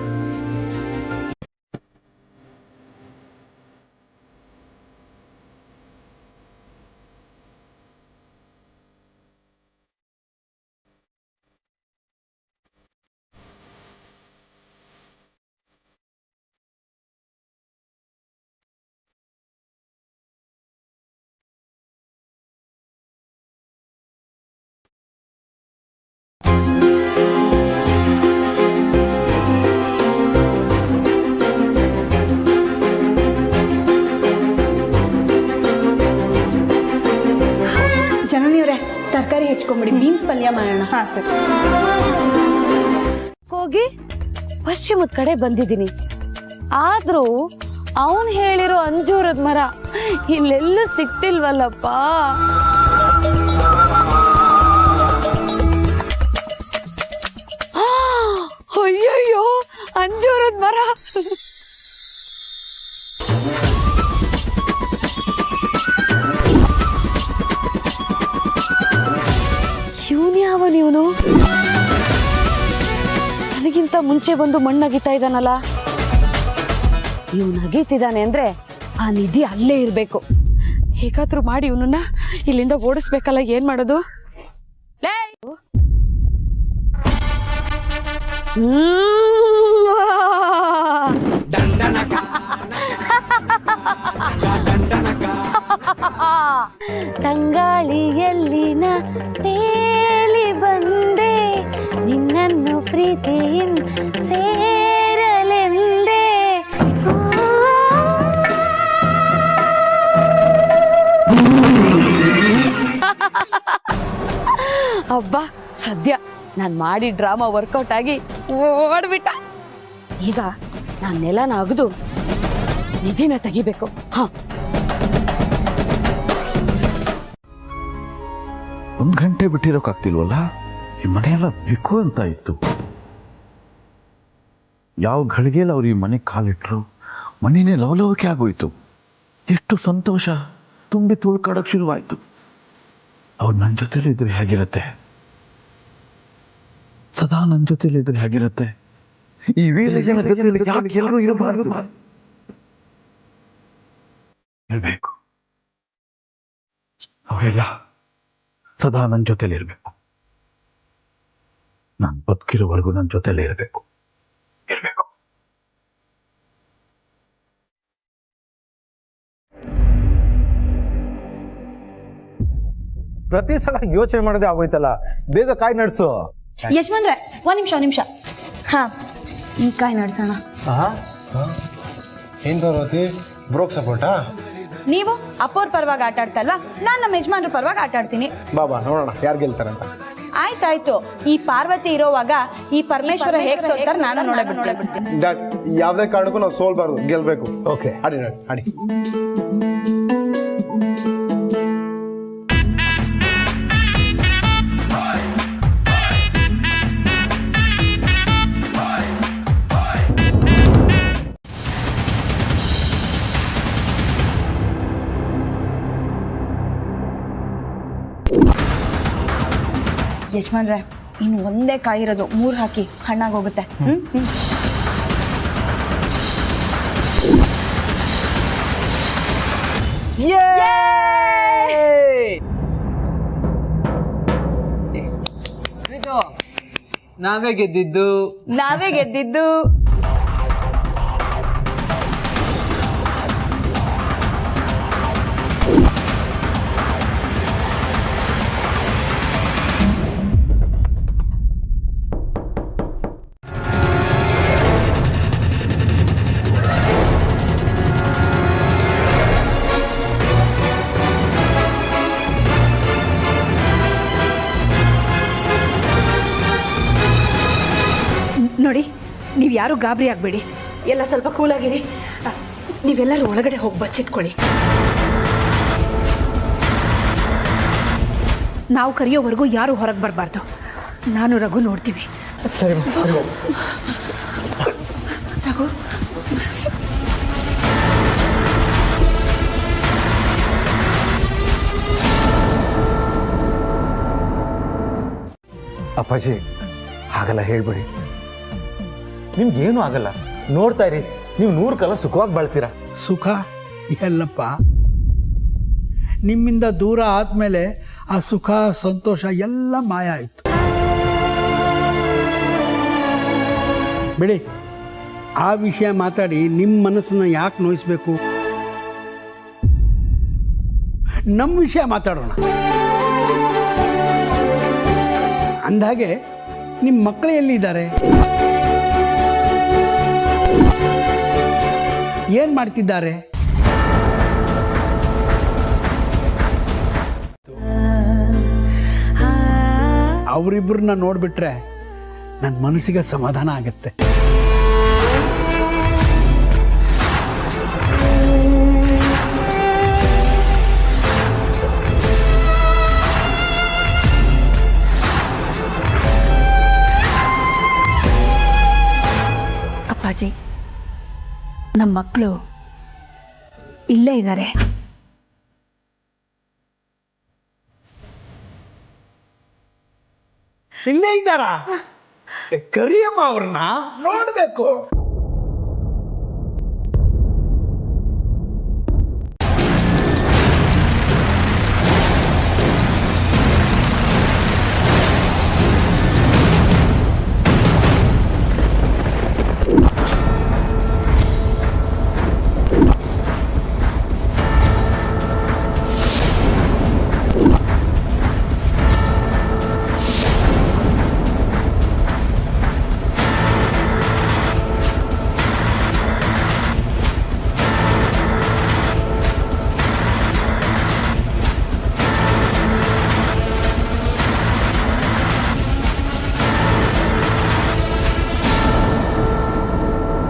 ತರಕಾರಿ ಹೆಚ್ಚಿಕೊಂಬಿಡಿ, ಬೀನ್ಸ್ ಪಲ್ಯ ಮಾಡೋಣ. ಹಾ ಸರಿ. ಹೋಗಿ ಪಶ್ಚಿಮದ ಕಡೆ ಬಂದಿದ್ದೀನಿ, ಆದ್ರೂ ಅವನ್ ಹೇಳಿರೋ ಅಂಜೂರದ ಮರ ಇಲ್ಲೆಲ್ಲೂ ಸಿಕ್ತಿಲ್ವಲ್ಲಪ್ಪ. ಅಯ್ಯಯ್ಯೋ, ಅಂಜೂರದ ಮರ ನೀವನು? ನನಗಿಂತ ಮುಂಚೆ ಬಂದು ಮಣ್ಣಗಿತಾ ಇದ್ದಾನಲ್ಲ, ಇವನು ಅಗೀತಿದ್ದಾನೆ ಅಂದ್ರೆ ಆ ನಿಧಿ ಅಲ್ಲೇ ಇರ್ಬೇಕು. ಹೇಗಾದ್ರೂ ಮಾಡಿ ಇವನನ್ನ ಇಲ್ಲಿಂದ ಓಡಿಸ್ಬೇಕಲ್ಲ, ಏನ್ ಮಾಡೋದು? ತಂಗಾಳಿಯಲ್ಲಿನ ತೇಲಿ ಬಂದೆ, ನಿನ್ನನ್ನು ಪ್ರೀತಿಯಿಂದ ಸೇರಲೆಂದೆ. ಅಬ್ಬಾ, ಸದ್ಯ ನಾನ್ ಮಾಡಿ ಡ್ರಾಮಾ ವರ್ಕೌಟ್ ಆಗಿ ಓಡ್ಬಿಟ್ಟ. ಈಗ ನಾನ್ ನೆಲನ ಅಗದು ನಿಧಿನ ತೆಗಿಬೇಕು. ಹ, 1 ಗಂಟೆ ಬಿಟ್ಟಿರೋಕ್ಕಾಗ್ತಿಲ್ವಲ್ಲ? ಈ ಮನೆಯೆಲ್ಲ ಬೇಕು ಅಂತ ಇತ್ತು. ಯಾವ ಗಳಿಗೆಲ್ಲ ಅವ್ರು ಈ ಮನೆಗೆ ಕಾಲಿಟ್ರು, ಮನೆಯೇ ಲವಲವಿಕೆ ಆಗೋಯ್ತು. ಎಷ್ಟು ಸಂತೋಷ ತುಂಬಿ ತುಳ್ಕಾಡೋಕೆ ಶುರುವಾಯಿತು. ಅವ್ರು ನನ್ನ ಜೊತೆಲಿ ಇದ್ರೆ ಹೇಗಿರುತ್ತೆ? ಸದಾ ನನ್ನ ಜೊತೆಲಿ ಇದ್ರೆ ಹೇಗಿರುತ್ತೆ? ಈ ವೇಳೆಗೆ ಯಾಕೆ ಎಲ್ಲರೂ ಇರಬಾರ್ದು? ಹೇಳ್ಬೇಕು, ಅವರೆಲ್ಲ ಸದಾ ನನ್ನ ಜೊತೆಲಿ ಇರಬೇಕು. ನಾನು ಬದುಕಿರೋವರೆಗೂ ನನ್ನ ಜೊತೆಲೇ ಇರಬೇಕು. ಪ್ರತಿ ಸಲ ಯೋಚನೆ ಮಾಡದೆ ಆಗೋಯ್ತಲ್ಲ, ಬೇಗ ಕಾಯಿ ನಡ್ಸು. ಯಜಮಾನ್ರೆ, ಒಂದ್ ನಿಮಿಷ. ಹಾ, ಈ ಕಾಯಿ ನಡ್ಸೋಣ. ಏನ್ ಪಾರ್ವತಿ, ಬ್ರೋಕ್ ಸಪೋರ್ಟಾ? ನೀವು ಅಪ್ಪೋರ್ ಪರವಾಗಿ ಆಟ ಆಡ್ತಲ್ವಾ, ನಾನ್ ನಮ್ಮ ಯಜಮಾನ್ರ ಪರವಾಗಿ ಆಟ ಆಡ್ತೀನಿ. ಬಾಬಾ ನೋಡೋಣ ಯಾರು ಗೆಲ್ತಾರಂತ. ಆಯ್ತಾಯ್ತು. ಈ ಪಾರ್ವತಿ ಇರೋವಾಗ ಈ ಪರಮೇಶ್ವರ ಹೇಗ್ ಸೋಲ್ತಾರ ನಾನು ನೋಡಬಿಡ್ತೀನಿ. ಯಾವ್ದೇ ಕಾರಣಕ್ಕೂ ನಾವು ಸೋಲ್ಬಾರ್ದು, ಗೆಲ್ಬೇಕು. ಓಕೆ, ಆಡಿ ಆಡಿ. ಯಜಮಾನ್ರೆ, ಇನ್ನು ಒಂದೇ ಕಾಯಿ ಇರೋದು, 3 ಹಾಕಿ ಹಣ್ಣಾಗೋಗುತ್ತೆ. ನಾವೇ ಗೆದ್ದಿದ್ದು. ನೋಡಿ, ನೀವು ಯಾರು ಗಾಬರಿ ಆಗಬೇಡಿ, ಎಲ್ಲ ಸ್ವಲ್ಪ ಕೂಲಾಗಿರಿ. ನೀವೆಲ್ಲರೂ ಒಳಗಡೆ ಹೋಗಿ ಬಚ್ಚಿಟ್ಕೊಳ್ಳಿ. ನಾವು ಕರೆಯೋವರೆಗೂ ಯಾರು ಹೊರಗೆ ಬರಬಾರ್ದು. ನಾನು ರಘು ನೋಡ್ತೀವಿ. ಸರಿ ರಘು, ಅಪ್ಪಾಜಿ ಹಾಗಲ್ಲ ಹೇಳ್ಬೇಡಿ. ನಿಮ್ಗೇನು ಆಗಲ್ಲ, ನೋಡ್ತಾ ಇರಿ. ನೀವು 100 ಕಾಲ ಸುಖವಾಗಿ ಬಾಳ್ತೀರಾ. ಸುಖ ಎಲ್ಲಪ್ಪ, ನಿಮ್ಮಿಂದ ದೂರ ಆದ್ಮೇಲೆ ಆ ಸುಖ ಸಂತೋಷ ಎಲ್ಲ ಮಾಯ ಆಯಿತು. ಬಿಡಿ, ಆ ವಿಷಯ ಮಾತಾಡಿ ನಿಮ್ಮ ಮನಸ್ಸನ್ನು ಯಾಕೆ ನೋಯಿಸ್ಬೇಕು? ನಮ್ಮ ವಿಷಯ ಮಾತಾಡೋಣ. ಅಂದಾಗೆ ನಿಮ್ಮ ಮಕ್ಕಳು ಎಲ್ಲಿದ್ದಾರೆ? ಏನ್ ಮಾಡ್ತಿದ್ದಾರೆ? ಅವರಿಬ್ಬರನ್ನ ನೋಡ್ಬಿಟ್ರೆ ನನ್ನ ಮನಸ್ಸಿಗೆ ಸಮಾಧಾನ ಆಗುತ್ತೆ. ಅಪ್ಪಾಜಿ, ನಮ್ಮ ಮಕ್ಕಳು ಇಲ್ಲೇ ಇದ್ದಾರೆ. ಇಲ್ಲೇ ಇದ್ದಾರಾ? ಕರಿಯಮ್ಮ ಅವ್ರನ್ನ ನೋಡ್ಬೇಕು.